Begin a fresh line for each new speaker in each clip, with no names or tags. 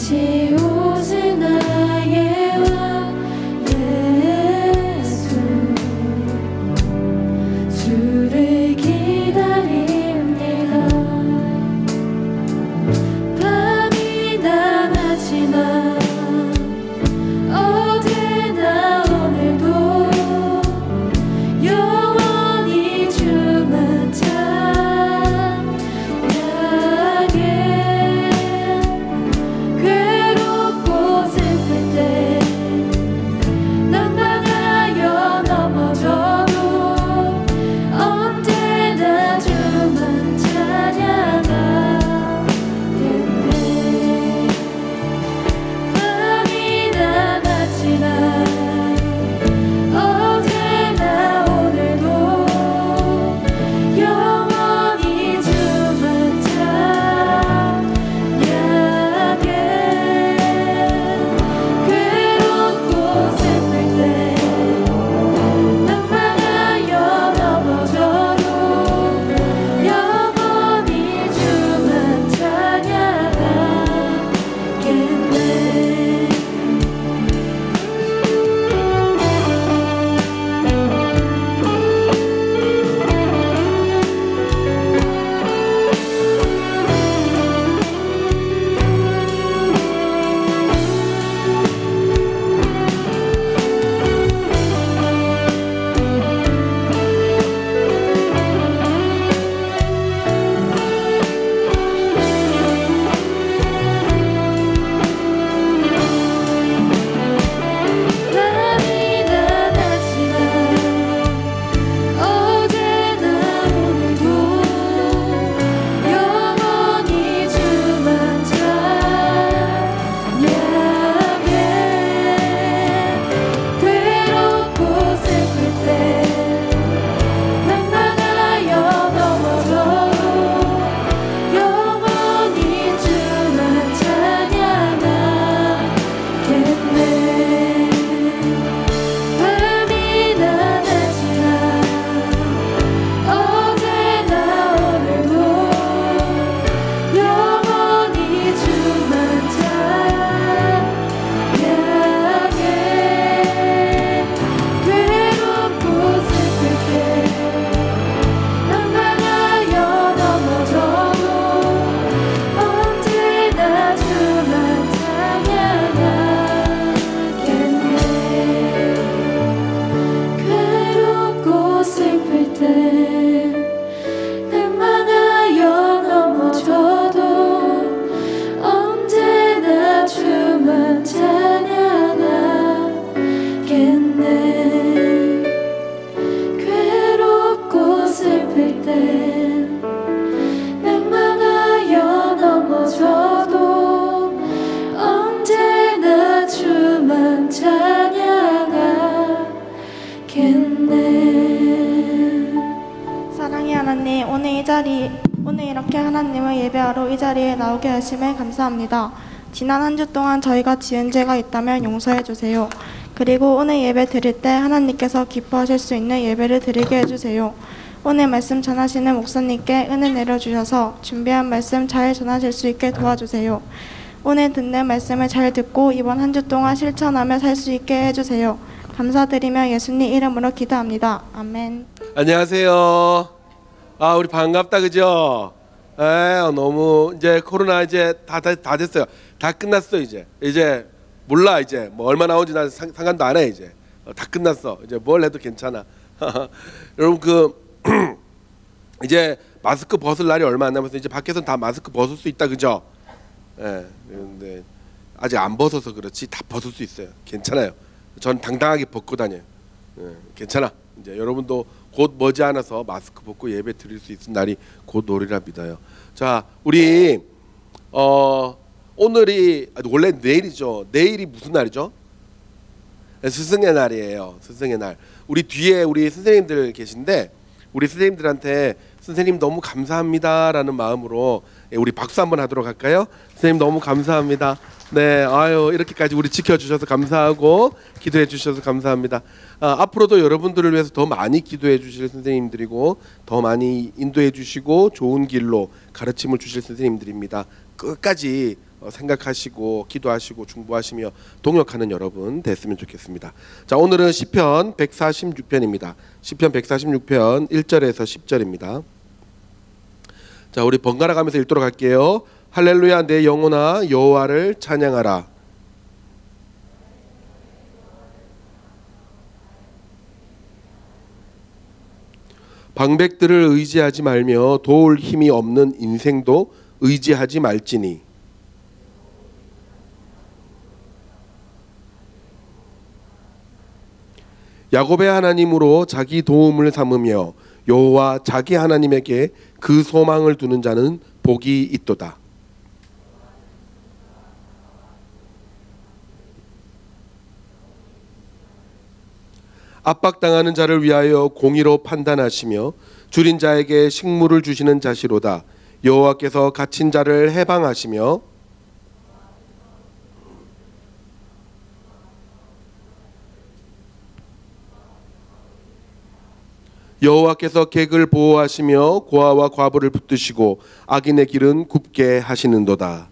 다시 오실 나의 왕 예수, 주를 기다립니다. 밤이나 낮이나 어제나 오늘도 영원히 주만 찬양해. 괴롭고 슬플 때 난망하여 넘어져도 언제나 주만 찬양하겠네. 밤이나 낮이나 어제나 오늘도 영원히 주만 찬양해. 괴롭고 슬플 때 난망하여 넘어져도 영원히 주만 찬양하겠네. 밤이나 낮이나 어제나 오늘도 영원히 주만 찬양해. 괴롭고 슬플 때 난망하여 넘어져도 영원히 주만 찬양하겠네. 밤이나 낮이나 어제나 오늘도 영원히 주만 찬양해. 괴롭고 슬플 때 난망하여 넘어져도 언제나 주만 찬양하겠네. 괴롭고 슬플 때 난망하여 넘어져도 언제나 주만 찬양하겠네. 괴롭고 슬플 때 난망하여 넘어져도 언제나 주만 찬양하겠네.
사랑의 하나님, 오늘 이렇게 하나님을 예배하러 이 자리에 나오게 하심에 감사합니다. 지난 한 주 동안 저희가 지은 죄가 있다면 용서해 주세요. 그리고 오늘 예배 드릴 때 하나님께서 기뻐하실 수 있는 예배를 드리게 해주세요. 오늘 말씀 전하시는 목사님께 은혜 내려주셔서 준비한 말씀 잘 전하실 수 있게 도와주세요. 오늘 듣는 말씀을 잘 듣고 이번 한 주 동안 실천하며 살 수 있게 해주세요. 감사드리며 예수님 이름으로 기도합니다. 아멘.
안녕하세요. 우리 반갑다, 그죠? 너무 이제 코로나 이제 다 됐어요. 다 끝났어 이제. 이제 몰라 이제 뭐 얼마 나오는지 난 상관도 안 해 이제. 다 끝났어. 이제 뭘 해도 괜찮아. 여러분 이제 마스크 벗을 날이 얼마 안 남았어요. 이제 밖에서 다 마스크 벗을 수 있다, 그죠? 그런데 아직 안 벗어서 그렇지 다 벗을 수 있어요. 괜찮아요. 전 당당하게 벗고 다녀요. 괜찮아. 이제 여러분도 곧 머지않아서 마스크 벗고 예배 드릴 수 있는 날이 곧 오리라 믿어요. 자, 우리 오늘이 원래 내일이죠. 내일이 무슨 날이죠? 스승의 날이에요. 스승의 날. 우리 뒤에 우리 선생님들 계신데 우리 선생님들한테 선생님 너무 감사합니다라는 마음으로 우리 박수 한번 하도록 할까요? 선생님 너무 감사합니다. 네, 아유 이렇게까지 우리 지켜주셔서 감사하고 기도해 주셔서 감사합니다. 앞으로도 여러분들을 위해서 더 많이 기도해 주실 선생님들이고 더 많이 인도해 주시고 좋은 길로 가르침을 주실 선생님들입니다. 끝까지 생각하시고 기도하시고 중보하시며 동역하는 여러분 됐으면 좋겠습니다. 자, 오늘은 시편 146편입니다. 시편 146편 1절에서 10절입니다. 자, 우리 번갈아 가면서 읽도록 할게요. 할렐루야, 내 영혼아 여호와를 찬양하라. 방백들을 의지하지 말며 도울 힘이 없는 인생도 의지하지 말지니. 야곱의 하나님으로 자기 도움을 삼으며 여호와 자기 하나님에게 그 소망을 두는 자는 복이 있도다. 압박당하는 자를 위하여 공의로 판단하시며 줄인 자에게 식물을 주시는 자시로다. 여호와께서 갇힌 자를 해방하시며 여호와께서 객을 보호하시며 고아와 과부를 붙드시고 악인의 길은 굽게 하시는도다.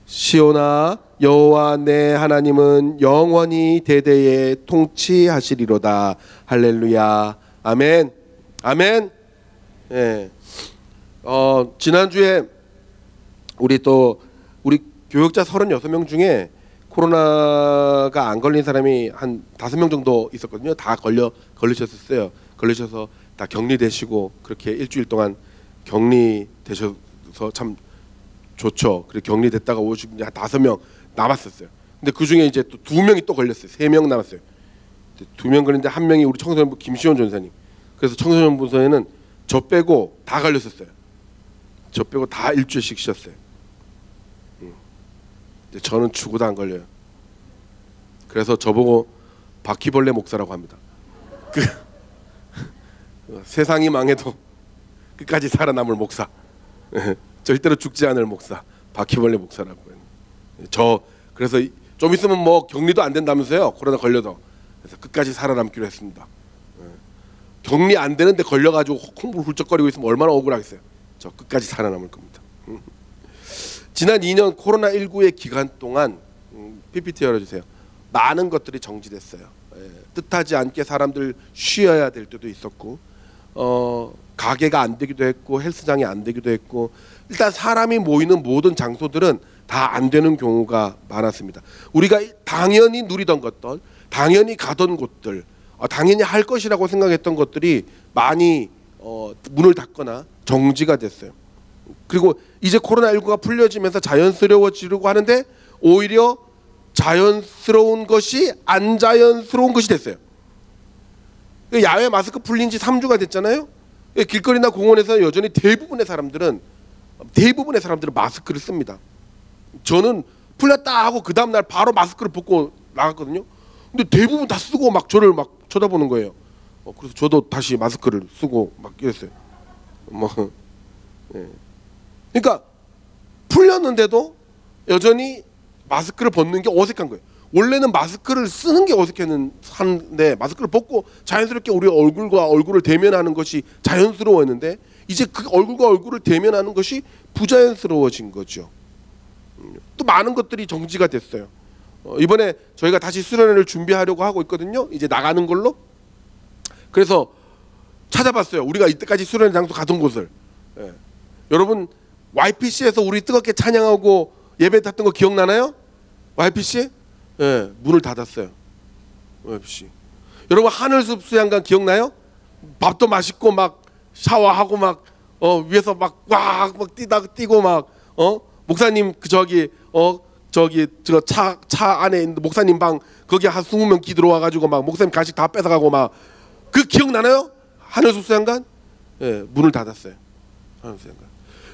시온아, 여호와 내 하나님은 영원히 대대에 통치하시리로다. 할렐루야. 아멘. 아멘. 예. 지난주에 우리 교역자 36명 중에 코로나가 안 걸린 사람이 한 5명 정도 있었거든요. 다 걸리셨었어요. 걸리셔서 다 격리되시고 그렇게 일주일 동안 격리되셔서 참 좋죠. 그렇게 격리됐다가 오시고 한 5명 남았었어요. 근데 그 중에 이제 또 2명이 또 걸렸어요. 3명 남았어요. 2명 걸렸는데 한 명이 우리 청소년부 김시원 전사님. 그래서 청소년부서에는 저 빼고 다 걸렸었어요. 저 빼고 다 일주일씩 쉬었어요. 저는 죽어도 안 걸려요. 그래서 저보고 바퀴벌레 목사라고 합니다. 세상이 망해도 끝까지 살아남을 목사. 절대로 죽지 않을 목사. 바퀴벌레 목사라고 해요. 그래서 좀 있으면 뭐 격리도 안 된다면서요. 코로나 걸려도. 그래서 끝까지 살아남기로 했습니다. 격리 안 되는데 걸려가지고 콩불 훌쩍거리고 있으면 얼마나 억울하겠어요. 저 끝까지 살아남을 겁니다. 지난 2년 코로나19의 기간 동안 PPT 열어주세요. 많은 것들이 정지됐어요. 뜻하지 않게 사람들 쉬어야 될 때도 있었고 가게가 안 되기도 했고 헬스장이 안 되기도 했고 일단 사람이 모이는 모든 장소들은 다 안 되는 경우가 많았습니다. 우리가 당연히 누리던 것들, 당연히 가던 곳들, 당연히 할 것이라고 생각했던 것들이 많이 문을 닫거나 정지가 됐어요. 그리고 이제 코로나19가 풀려지면서 자연스러워지려고 하는데 오히려 자연스러운 것이 안 자연스러운 것이 됐어요. 야외 마스크 풀린 지 3주가 됐잖아요. 길거리나 공원에서 여전히 대부분의 사람들은 마스크를 씁니다. 저는 풀렸다 하고 그 다음날 바로 마스크를 벗고 나갔거든요. 근데 대부분 다 쓰고 막 저를 막 쳐다보는 거예요. 그래서 저도 다시 마스크를 쓰고 막 이랬어요. 그러니까 풀렸는데도 여전히 마스크를 벗는 게 어색한 거예요. 원래는 마스크를 쓰는 게 어색했는데 마스크를 벗고 자연스럽게 우리 얼굴과 얼굴을 대면하는 것이 자연스러웠는데 이제 그 얼굴과 얼굴을 대면하는 것이 부자연스러워진 거죠. 또 많은 것들이 정지가 됐어요. 이번에 저희가 다시 수련회를 준비하려고 하고 있거든요. 이제 나가는 걸로. 그래서 찾아봤어요. 우리가 이때까지 수련회 장소 가던 곳을. 여러분 YPC에서 우리 뜨겁게 찬양하고 예배 탔던 거 기억나나요? YPC? 문을 닫았어요. YPC. 여러분 하늘숲 수양관 기억나요? 밥도 맛있고 막 샤워하고 막 위에서 막 뛰고 막 목사님 저 차 안에 있는 목사님 방 거기 한 20명 기 들어와 가지고 막 목사님 간식 다 뺏어가고 막 그 기억나나요? 하늘숲 수양관? 문을 닫았어요. 하늘숲 수양관.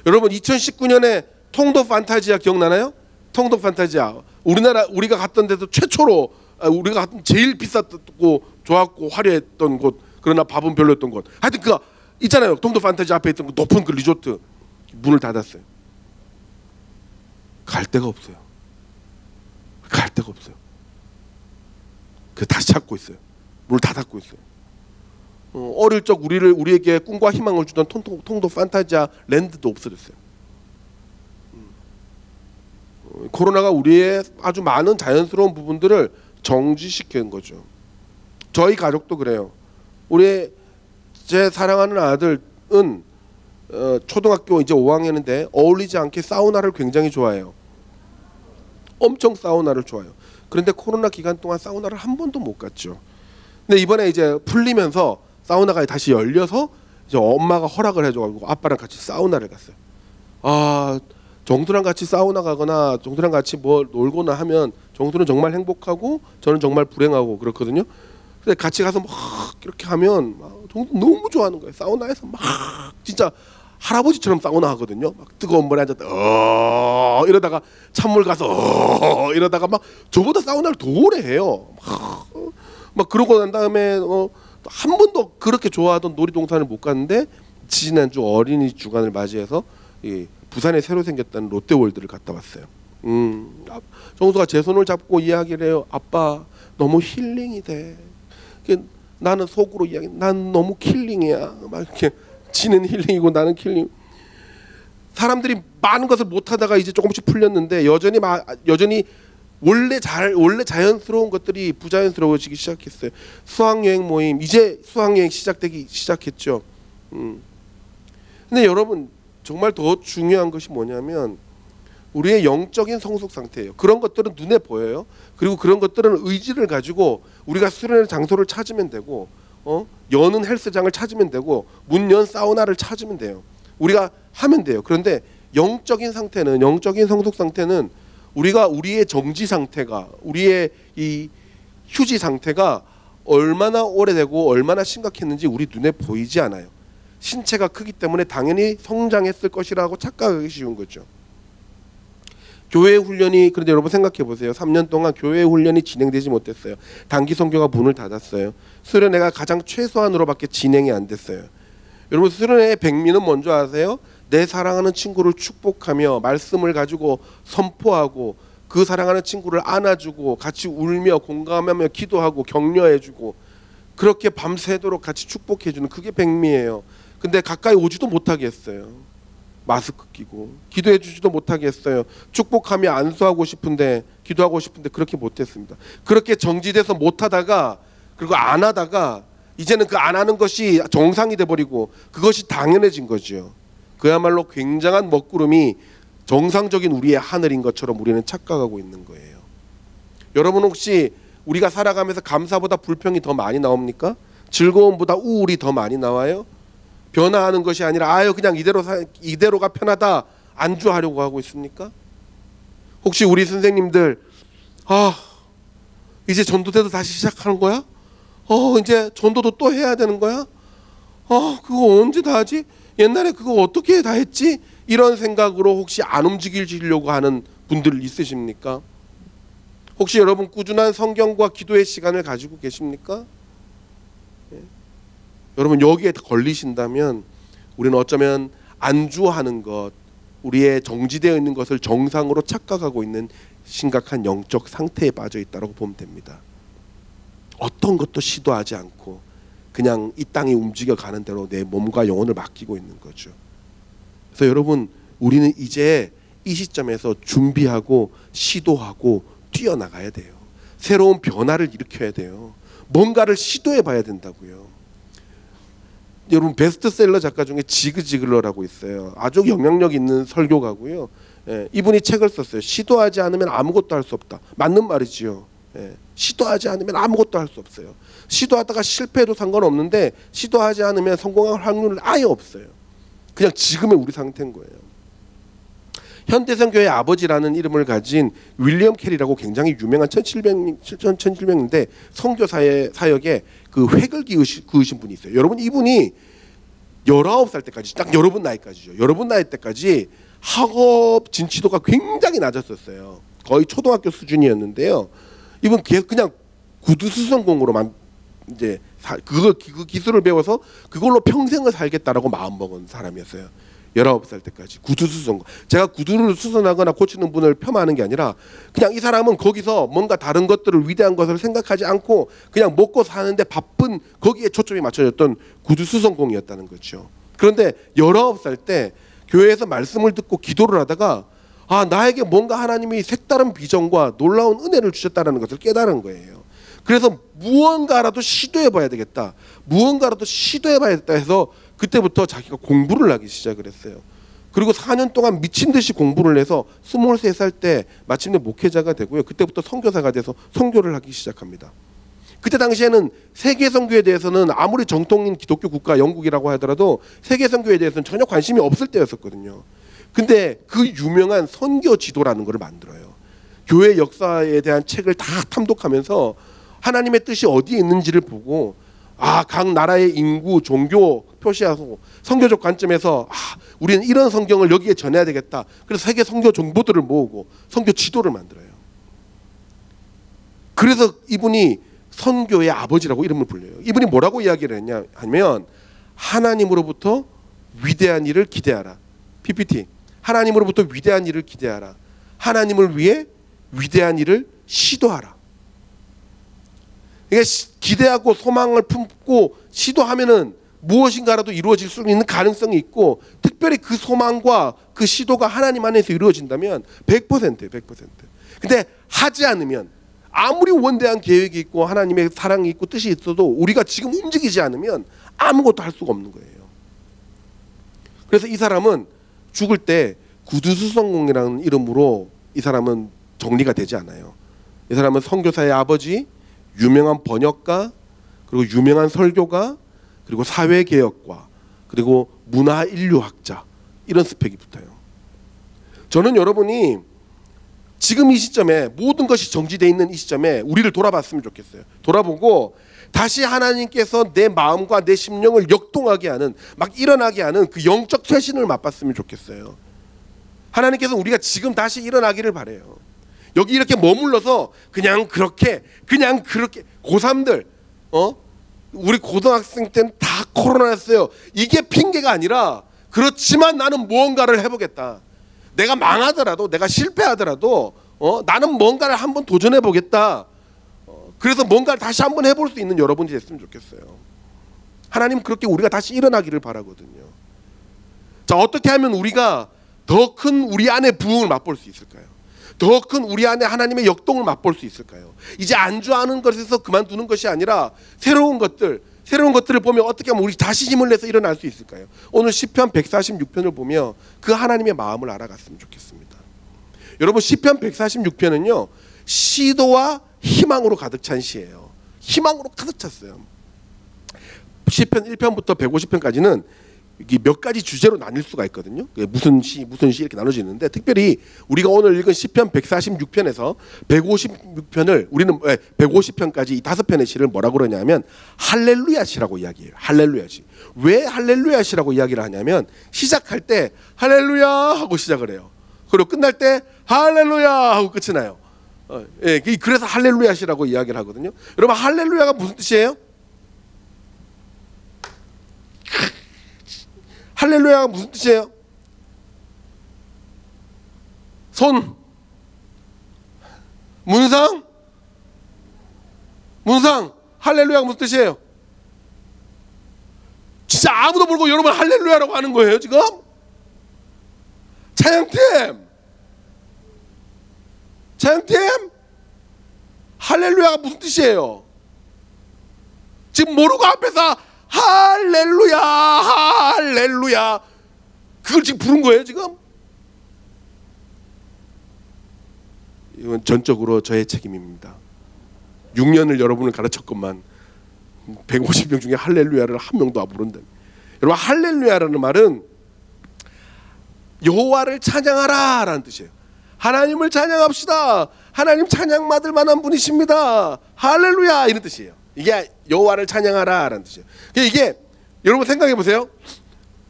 여러분 2019년에 통도 판타지아 기억나나요? 통도 판타지아 우리가 갔던 데도 최초로 우리가 갔던 제일 비쌌고 좋았고 화려했던 곳 그러나 밥은 별로였던 곳 하여튼 그거 있잖아요. 통도 판타지아 앞에 있던 그 높은 그 리조트 문을 닫았어요. 갈 데가 없어요. 갈 데가 없어요. 그 다시 찾고 있어요. 문을 닫고 있어요. 어릴 적 우리에게 꿈과 희망을 주던 통도 판타지아 랜드도 없어졌어요. 코로나가 우리의 아주 많은 자연스러운 부분들을 정지시킨 거죠. 저희 가족도 그래요. 제 사랑하는 아들은 초등학교 이제 5학년인데 어울리지 않게 사우나를 굉장히 좋아해요. 엄청 사우나를 좋아해요. 그런데 코로나 기간 동안 사우나를 한 번도 못 갔죠. 근데 이번에 이제 풀리면서 사우나가 다시 열려서 이제 엄마가 허락을 해줘가지고 아빠랑 같이 사우나를 갔어요. 아, 정수랑 같이 사우나 가거나 정수랑 같이 뭐 놀거나 하면 정수는 정말 행복하고 저는 정말 불행하고 그렇거든요. 근데 같이 가서 막 이렇게 하면 정수 너무 좋아하는 거예요. 사우나에서 막 진짜 할아버지처럼 사우나 하거든요. 막 뜨거운 물에 앉았다 이러다가 찬물 가서 이러다가 막 저보다 사우나를 더 오래 해요. 막 그러고 난 다음에 한 번도 그렇게 좋아하던 놀이동산을 못 갔는데 지난주 어린이 주간을 맞이해서 부산에 새로 생겼다는 롯데월드를 갔다 왔어요. 정수가 제 손을 잡고 이야기를 해요. 아빠 너무 힐링이 돼. 나는 속으로 이야기. 난 너무 킬링이야. 막 이렇게 지는 힐링이고 나는 킬링. 사람들이 많은 것을 못 하다가 이제 조금씩 풀렸는데 여전히 원래 자연스러운 것들이 부자연스러워지기 시작했어요. 수학여행 모임 이제 수학여행 시작했죠. 근데 여러분 정말 더 중요한 것이 뭐냐면 우리의 영적인 성숙 상태예요. 그런 것들은 눈에 보여요. 그리고 그런 것들은 의지를 가지고 우리가 수련의 장소를 찾으면 되고 여는 헬스장을 찾으면 되고 문 연 사우나를 찾으면 돼요. 우리가 하면 돼요. 그런데 영적인 성숙 상태는 우리의 정지 상태가 우리의 이 휴지 상태가 얼마나 오래되고 얼마나 심각했는지 우리 눈에 보이지 않아요. 신체가 크기 때문에 당연히 성장했을 것이라고 착각하기 쉬운 거죠. 교회 훈련이 그런데 여러분 생각해 보세요. 3년 동안 교회 훈련이 진행되지 못했어요. 단기 선교가 문을 닫았어요. 수련회가 가장 최소한으로밖에 진행이 안 됐어요. 여러분 수련회의 백미는 뭔지 아세요? 내 사랑하는 친구를 축복하며 말씀을 가지고 선포하고 그 사랑하는 친구를 안아주고 같이 울며 공감하며 기도하고 격려해주고 그렇게 밤새도록 같이 축복해주는 그게 백미예요. 근데 가까이 오지도 못하게 했어요. 마스크 끼고 기도해 주지도 못하게 했어요. 축복하며 안수하고 싶은데 기도하고 싶은데 그렇게 못했습니다. 그렇게 정지돼서 못하다가 그리고 안 하다가 이제는 그 안 하는 것이 정상이 돼버리고 그것이 당연해진 거죠. 그야말로 굉장한 먹구름이 정상적인 우리의 하늘인 것처럼 우리는 착각하고 있는 거예요. 여러분 혹시 우리가 살아가면서 감사보다 불평이 더 많이 나옵니까? 즐거움보다 우울이 더 많이 나와요? 변화하는 것이 아니라 그냥 이대로가 편하다 안주하려고 하고 있습니까? 혹시 우리 선생님들 이제 전도대도 다시 시작하는 거야? 이제 전도도 또 해야 되는 거야? 그거 언제 다 하지? 옛날에 그거 어떻게 다 했지? 이런 생각으로 혹시 안 움직이려고 하는 분들 있으십니까? 혹시 여러분 꾸준한 성경과 기도의 시간을 가지고 계십니까? 여러분 여기에 걸리신다면 우리는 어쩌면 안주하는 것, 우리의 정지되어 있는 것을 정상으로 착각하고 있는 심각한 영적 상태에 빠져 있다고 보면 됩니다. 어떤 것도 시도하지 않고 그냥 이 땅이 움직여가는 대로 내 몸과 영혼을 맡기고 있는 거죠. 그래서 여러분 우리는 이제 이 시점에서 준비하고 시도하고 뛰어나가야 돼요. 새로운 변화를 일으켜야 돼요. 뭔가를 시도해 봐야 된다고요. 여러분 베스트셀러 작가 중에 지그 지글러라고 있어요. 아주 영향력 있는 설교가고요. 이분이 책을 썼어요. 시도하지 않으면 아무것도 할 수 없다. 맞는 말이지요. 시도하지 않으면 아무것도 할 수 없어요. 시도하다가 실패해도 상관없는데 시도하지 않으면 성공할 확률은 아예 없어요. 그냥 지금의 우리 상태인 거예요. 현대성교의 아버지라는 이름을 가진 윌리엄 캐리라고 굉장히 유명한 1700년대 선교 사역에 그 획을 그으신 분이 있어요. 여러분 이분이 19살 때까지 딱 여러분 나이까지죠. 여러분 나이 때까지 학업 진취도가 굉장히 낮았었어요. 거의 초등학교 수준이었는데요. 이분 그냥 구두수성공으로만 이제 그 기술을 배워서 그걸로 평생을 살겠다라고 마음먹은 사람이었어요. 19살 때까지 구두수선. 제가 구두를 수선하거나 고치는 분을 폄하하는 게 아니라 그냥 이 사람은 거기서 뭔가 다른 것들을 위대한 것을 생각하지 않고 그냥 먹고 사는데 바쁜 거기에 초점이 맞춰졌던 구두수선공이었다는 거죠. 그런데 19살 때 교회에서 말씀을 듣고 기도를 하다가 아, 나에게 뭔가 하나님이 색다른 비전과 놀라운 은혜를 주셨다는 것을 깨달은 거예요. 그래서 무언가라도 시도해 봐야 되겠다. 무언가라도 시도해 봐야겠다 해서 그때부터 자기가 공부를 하기 시작을 했어요. 그리고 4년 동안 미친 듯이 공부를 해서 23살 때 마침내 목회자가 되고요. 그때부터 선교사가 돼서 선교를 하기 시작합니다. 그때 당시에는 세계 선교에 대해서는 아무리 정통인 기독교 국가 영국이라고 하더라도 세계 선교에 대해서는 전혀 관심이 없을 때였었거든요. 근데 그 유명한 선교 지도라는 것을 만들어요. 교회 역사에 대한 책을 다 탐독하면서 하나님의 뜻이 어디에 있는지를 보고, 아, 각 나라의 인구, 종교 표시하고 선교적 관점에서 우리는 이런 성경을 여기에 전해야 되겠다. 그래서 세계 선교 정보들을 모으고 선교 지도를 만들어요. 그래서 이분이 선교의 아버지라고 이름을 불려요. 이분이 뭐라고 이야기를 했냐 하면, 하나님으로부터 위대한 일을 기대하라. PPT. 하나님으로부터 위대한 일을 기대하라. 하나님을 위해 위대한 일을 시도하라. 그러니까 기대하고 소망을 품고 시도하면은 무엇인가라도 이루어질 수 있는 가능성이 있고, 특별히 그 소망과 그 시도가 하나님 안에서 이루어진다면 100%예요. 100%. 근데 하지 않으면, 아무리 원대한 계획이 있고 하나님의 사랑이 있고 뜻이 있어도 우리가 지금 움직이지 않으면 아무것도 할 수가 없는 거예요. 그래서 이 사람은 죽을 때 구두수성공이라는 이름으로 이 사람은 정리가 되지 않아요. 이 사람은 선교사의 아버지, 유명한 번역가, 그리고 유명한 설교가, 그리고 사회개혁가, 그리고 문화인류학자, 이런 스펙이 붙어요. 저는 여러분이 지금 이 시점에, 모든 것이 정지되어 있는 이 시점에 우리를 돌아봤으면 좋겠어요. 돌아보고 다시 하나님께서 내 마음과 내 심령을 역동하게 하는, 막 일어나게 하는 그 영적 쇄신을 맛봤으면 좋겠어요. 하나님께서 우리가 지금 다시 일어나기를 바라요. 여기 이렇게 머물러서 그냥 그렇게 고3들, 우리 고등학생 때는 다 코로나였어요. 이게 핑계가 아니라, 그렇지만 나는 무언가를 해보겠다. 내가 망하더라도, 내가 실패하더라도 나는 뭔가를 한번 도전해 보겠다. 그래서 뭔가를 다시 한번 해볼 수 있는 여러분이 됐으면 좋겠어요. 하나님 그렇게 우리가 다시 일어나기를 바라거든요. 자, 어떻게 하면 우리가 더 큰 우리 안의 부흥을 맛볼 수 있을까요? 더 큰 우리 안에 하나님의 역동을 맛볼 수 있을까요? 이제 안주하는 것에서 그만두는 것이 아니라 새로운 것들을 보면 어떻게 하면 우리 다시 힘을 내서 일어날 수 있을까요? 오늘 시편 146편을 보며 그 하나님의 마음을 알아갔으면 좋겠습니다. 여러분, 시편 146편은요 시도와 희망으로 가득 찬 시예요. 희망으로 가득 찼어요. 시편 1편부터 150편까지는 몇 가지 주제로 나뉠 수가 있거든요. 무슨 시 이렇게 나눠지는데, 특별히 우리가 오늘 읽은 시편 146편에서 156편을 우리는 150편까지 이 5편의 시를 뭐라고 그러냐면 할렐루야 시라고 이야기해요. 할렐루야 시. 왜 할렐루야 시라고 이야기를 하냐면, 시작할 때 할렐루야 하고 시작을 해요. 그리고 끝날 때 할렐루야 하고 끝이 나요. 그래서 할렐루야 시라고 이야기를 하거든요. 여러분, 할렐루야가 무슨 뜻이에요? 할렐루야가 무슨 뜻이에요? 손, 문상, 할렐루야가 무슨 뜻이에요? 진짜 아무도 모르고 여러분 할렐루야라고 하는 거예요 지금? 찬양팀, 할렐루야가 무슨 뜻이에요? 지금 모르고 앞에서 할렐루야 그걸 지금 부른 거예요 지금? 이건 전적으로 저의 책임입니다. 6년을 여러분을 가르쳤건만 150명 중에 할렐루야를 한 명도 안 부른다. 여러분, 할렐루야라는 말은 여호와를 찬양하라 라는 뜻이에요. 하나님을 찬양합시다. 하나님 찬양 받을 만한 분이십니다. 할렐루야, 이런 뜻이에요. 이게 여호와를 찬양하라 라는 뜻이에요. 이게 여러분 생각해 보세요.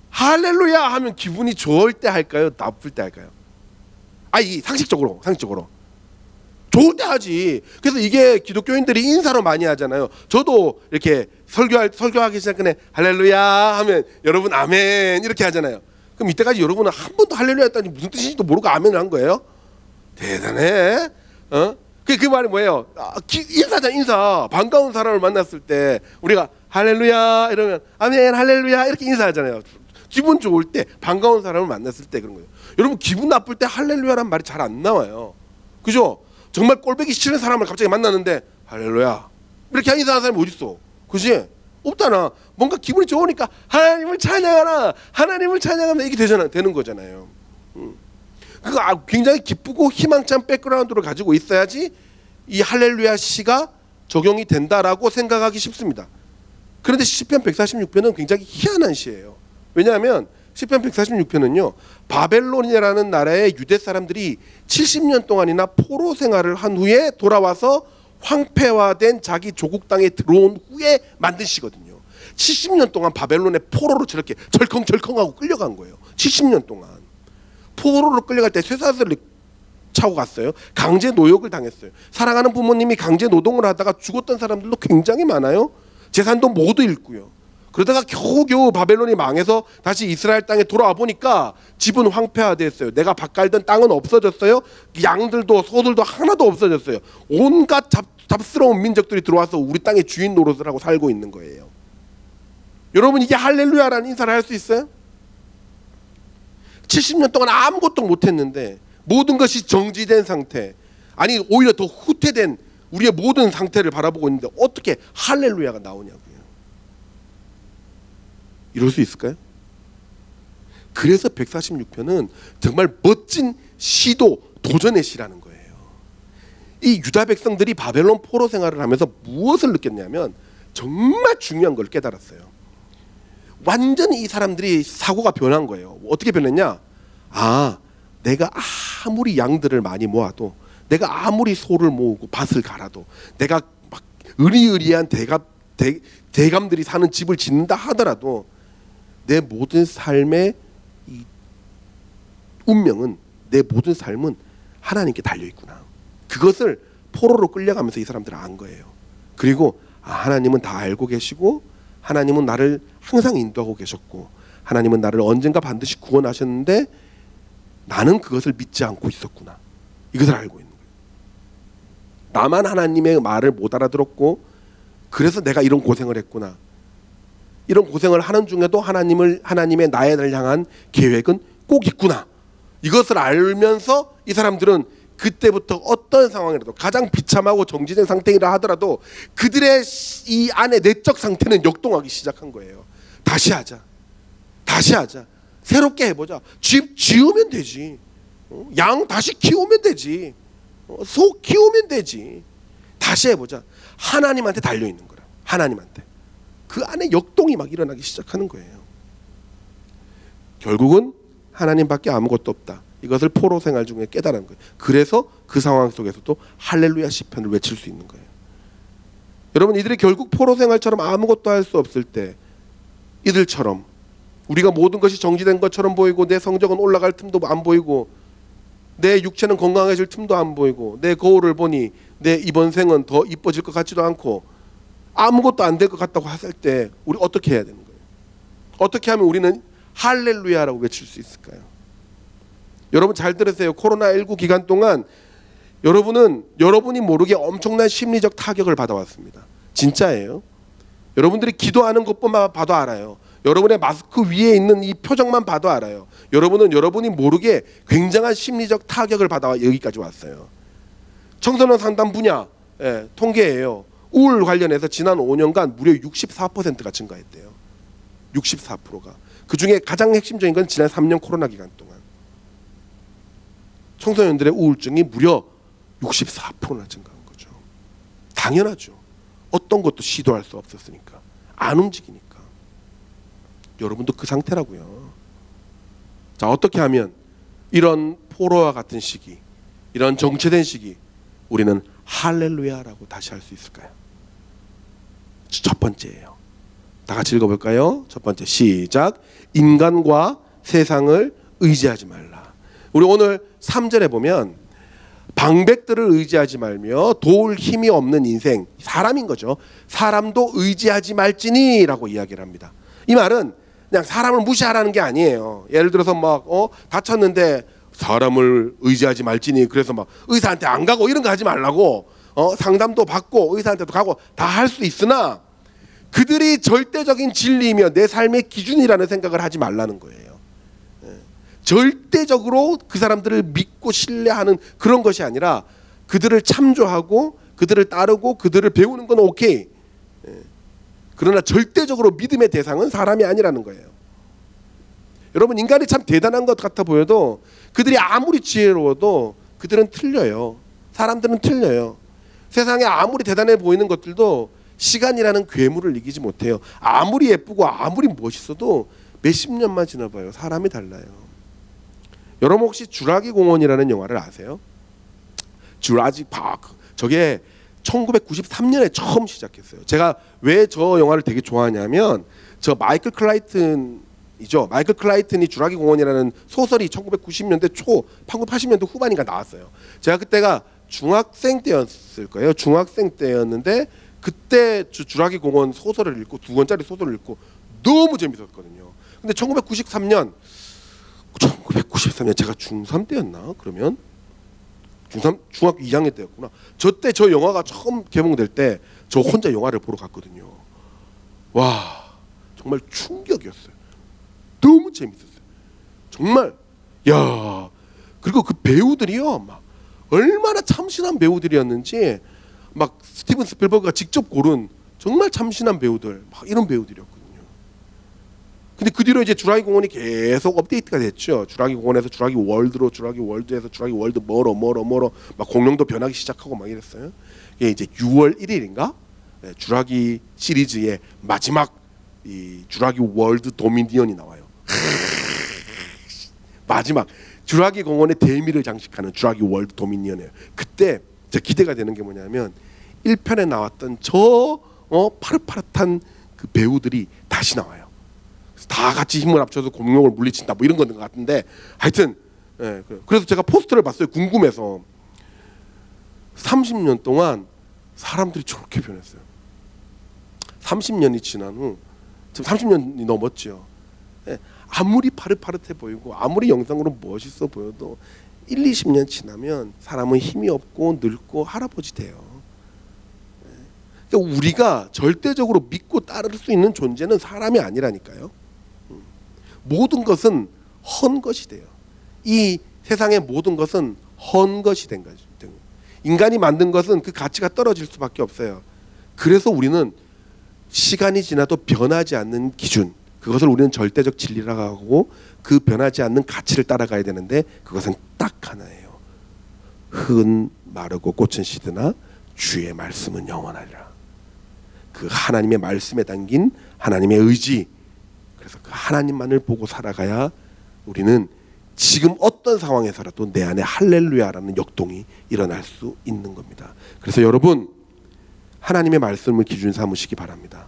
할렐루야 하면 기분이 좋을 때 할까요? 나쁠 때 할까요? 이 상식적으로 좋을 때 하지. 그래서 이게 기독교인들이 인사로 많이 하잖아요. 저도 이렇게 설교하기 시작하네 할렐루야 하면 여러분 아멘 이렇게 하잖아요. 그럼 이때까지 여러분은 한 번도 할렐루야 했다니 무슨 뜻인지도 모르고 아멘을 한 거예요? 대단해. 그 말이 뭐예요? 인사잖아, 인사. 반가운 사람을 만났을 때 우리가 할렐루야 이러면 아멘 할렐루야 이렇게 인사하잖아요. 기분 좋을 때, 반가운 사람을 만났을 때 그런 거예요. 여러분 기분 나쁠 때 할렐루야라는 말이 잘 안 나와요. 그죠? 정말 꼴보기 싫은 사람을 갑자기 만났는데 할렐루야 이렇게 이상한 사람이 어디 있어? 그지? 없잖아. 뭔가 기분이 좋으니까 하나님을 찬양하라, 하나님을 찬양하면 이게 되는 거잖아요. 그거 굉장히 기쁘고 희망찬 백그라운드를 가지고 있어야지 이 할렐루야 시가 적용이 된다라고 생각하기 쉽습니다. 그런데 시편 146편은 굉장히 희한한 시예요. 왜냐하면 시편 146편은요 바벨론이라는 나라의 유대 사람들이 70년 동안이나 포로 생활을 한 후에 돌아와서 황폐화된 자기 조국 땅에 들어온 후에 만든 시거든요. 70년 동안 바벨론의 포로로 저렇게 절컹절컹하고 끌려간 거예요. 70년 동안 포로로 끌려갈 때 쇠사슬을 차고 갔어요. 강제 노역을 당했어요. 사랑하는 부모님이 강제 노동을 하다가 죽었던 사람들도 굉장히 많아요. 재산도 모두 잃고요. 그러다가 겨우겨우 바벨론이 망해서 다시 이스라엘 땅에 돌아와 보니까 집은 황폐화됐어요. 내가 밭 갈던 땅은 없어졌어요. 양들도 소들도 하나도 없어졌어요. 온갖 잡스러운 민족들이 들어와서 우리 땅의 주인 노릇을 하고 살고 있는 거예요. 여러분 이게 할렐루야라는 인사를 할 수 있어요? 70년 동안 아무것도 못했는데 모든 것이 정지된 상태, 아니 오히려 더 후퇴된 우리의 모든 상태를 바라보고 있는데 어떻게 할렐루야가 나오냐고요. 이럴 수 있을까요? 그래서 146편은 정말 멋진 시도 도전의 시라는 거예요. 이 유다 백성들이 바벨론 포로 생활을 하면서 무엇을 느꼈냐면 정말 중요한 걸 깨달았어요. 완전히 이 사람들이 사고가 변한 거예요. 어떻게 변했냐? 내가 아무리 양들을 많이 모아도, 내가 아무리 소를 모으고 밭을 갈아도, 내가 막 의리의리한 대감들이 사는 집을 짓는다 하더라도 내 모든 삶의 이 운명은, 내 모든 삶은 하나님께 달려있구나. 그것을 포로로 끌려가면서 이 사람들은 안 거예요. 그리고 하나님은 다 알고 계시고 하나님은 나를 항상 인도하고 계셨고 하나님은 나를 언젠가 반드시 구원하셨는데 나는 그것을 믿지 않고 있었구나. 이것을 알고 있는 거예요. 나만 하나님의 말을 못 알아들었고 그래서 내가 이런 고생을 했구나. 이런 고생을 하는 중에도 하나님의 나를 향한 계획은 꼭 있구나. 이것을 알면서 이 사람들은 그때부터 어떤 상황이라도 가장 비참하고 정지된 상태이라 하더라도 그들의 이 안에 내적 상태는 역동하기 시작한 거예요. 다시 하자. 새롭게 해보자. 집 지으면 되지. 양 다시 키우면 되지. 소 키우면 되지. 다시 해보자. 하나님한테 달려있는 거라. 하나님한테. 그 안에 역동이 막 일어나기 시작하는 거예요. 결국은 하나님밖에 아무것도 없다. 이것을 포로 생활 중에 깨달은 거예요. 그래서 그 상황 속에서도 할렐루야 시편을 외칠 수 있는 거예요. 여러분 이들이 결국 포로 생활처럼 아무것도 할 수 없을 때 이들처럼 우리가 모든 것이 정지된 것처럼 보이고 내 성적은 올라갈 틈도 안 보이고 내 육체는 건강해질 틈도 안 보이고 내 거울을 보니 내 이번 생은 더 이뻐질 것 같지도 않고 아무것도 안 될 것 같다고 했을 때 우리 어떻게 해야 되는 거예요? 어떻게 하면 우리는 할렐루야라고 외칠 수 있을까요? 여러분 잘 들으세요. 코로나19 기간 동안 여러분이 모르게 엄청난 심리적 타격을 받아왔습니다. 진짜예요. 여러분들이 기도하는 것뿐만 봐도 알아요. 여러분의 마스크 위에 있는 이 표정만 봐도 알아요. 여러분은 여러분이 모르게 굉장한 심리적 타격을 받아 여기까지 왔어요. 청소년 상담 분야 통계예요. 우울 관련해서 지난 5년간 무려 64%가 증가했대요. 64%가. 그중에 가장 핵심적인 건 지난 3년 코로나 기간 동안 청소년들의 우울증이 무려 64%나 증가한 거죠. 당연하죠. 어떤 것도 시도할 수 없었으니까. 안 움직이니까. 여러분도 그 상태라고요. 자, 어떻게 하면 이런 포로와 같은 시기, 이런 정체된 시기 우리는 할렐루야라고 다시 할 수 있을까요? 첫 번째예요. 다 같이 읽어볼까요? 첫 번째 시작. 인간과 세상을 의지하지 말라. 우리 오늘 3절에 보면 방백들을 의지하지 말며 도울 힘이 없는 인생, 사람인 거죠. 사람도 의지하지 말지니 라고 이야기를 합니다. 이 말은 그냥 사람을 무시하라는 게 아니에요. 예를 들어서 막 다쳤는데 사람을 의지하지 말지니 그래서 막 의사한테 안 가고 이런 거 하지 말라고 상담도 받고 의사한테도 가고 다 할 수 있으나 그들이 절대적인 진리이며 내 삶의 기준이라는 생각을 하지 말라는 거예요. 절대적으로 그 사람들을 믿고 신뢰하는 그런 것이 아니라 그들을 참조하고 그들을 따르고 그들을 배우는 건 오케이. 그러나 절대적으로 믿음의 대상은 사람이 아니라는 거예요. 여러분, 인간이 참 대단한 것 같아 보여도 그들이 아무리 지혜로워도 그들은 틀려요. 사람들은 틀려요. 세상에 아무리 대단해 보이는 것들도 시간이라는 괴물을 이기지 못해요. 아무리 예쁘고 아무리 멋있어도 몇십 년만 지나봐요. 사람이 달라요. 여러분 혹시 주라기 공원이라는 영화를 아세요? 주라직 파크. 저게 1993년에 처음 시작했어요. 제가 왜 저 영화를 되게 좋아하냐면 저 마이클 클라이튼이죠. 마이클 클라이튼이 주라기 공원이라는 소설이 1990년대 초, 1980년대 후반인가 나왔어요. 제가 그때가 중학생 때였을 거예요. 중학생 때였는데 그때 주라기 공원 소설을 읽고 2권짜리 소설을 읽고 너무 재밌었거든요. 근데 1993년 제가 중3 때였나? 그러면 중학교 2학년 때였구나. 저 때 저 영화가 처음 개봉될 때 저 혼자 영화를 보러 갔거든요. 와, 정말 충격이었어요. 너무 재밌었어요. 정말 야, 그리고 그 배우들이요, 막 얼마나 참신한 배우들이었는지, 막 스티븐 스필버그가 직접 고른 정말 참신한 배우들, 막 이런 배우들이었거든요. 근데 그 뒤로 이제 주라기 공원이 계속 업데이트가 됐죠. 주라기 공원에서 주라기 월드로, 주라기 월드에서 주라기 월드 뭐로 막 공룡도 변하기 시작하고 막 이랬어요. 이게 이제 6월 1일인가 주라기 시리즈의 마지막 이 주라기 월드 도미니언이 나와요. 마지막 주라기 공원의 대미를 장식하는 주라기 월드 도미니언이에요. 그때 제가 기대가 되는 게 뭐냐면 1편에 나왔던 저 파릇파릇한 그 배우들이 다시 나와요. 다 같이 힘을 합쳐서 공룡을 물리친다 뭐 이런 것 같은데, 하여튼 그래서 제가 포스터를 봤어요. 궁금해서. 30년 동안 사람들이 저렇게 변했어요. 30년이 지난 후, 지금 30년이 넘었죠. 아무리 파릇파릇해 보이고 아무리 영상으로 멋있어 보여도 1, 20년 지나면 사람은 힘이 없고 늙고 할아버지 돼요. 그러니까 우리가 절대적으로 믿고 따를 수 있는 존재는 사람이 아니라니까요. 모든 것은 헌 것이 돼요. 이 세상의 모든 것은 헌 것이 된 거죠. 인간이 만든 것은 그 가치가 떨어질 수밖에 없어요. 그래서 우리는 시간이 지나도 변하지 않는 기준, 그것을 우리는 절대적 진리라고 하고 그 변하지 않는 가치를 따라가야 되는데 그것은 딱 하나예요. 흙은 마르고 꽃은 시드나 주의 말씀은 영원하리라. 그 하나님의 말씀에 담긴 하나님의 의지, 그래서 그 하나님만을 보고 살아가야 우리는 지금 어떤 상황에서라도 내 안에 할렐루야라는 역동이 일어날 수 있는 겁니다. 그래서 여러분, 하나님의 말씀을 기준 삼으시기 바랍니다.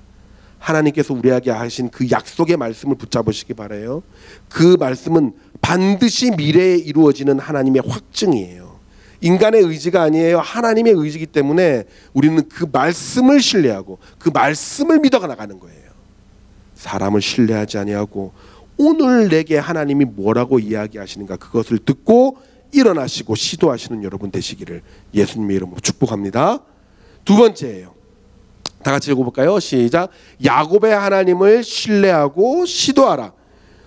하나님께서 우리에게 하신 그 약속의 말씀을 붙잡으시기 바라요. 그 말씀은 반드시 미래에 이루어지는 하나님의 확증이에요. 인간의 의지가 아니에요. 하나님의 의지이기 때문에 우리는 그 말씀을 신뢰하고 그 말씀을 믿어 나가는 거예요. 사람을 신뢰하지 아니하고 오늘 내게 하나님이 뭐라고 이야기하시는가 그것을 듣고 일어나시고 시도하시는 여러분 되시기를 예수님의 이름으로 축복합니다. 두 번째예요. 다 같이 읽어볼까요? 시작. 야곱의 하나님을 신뢰하고 시도하라.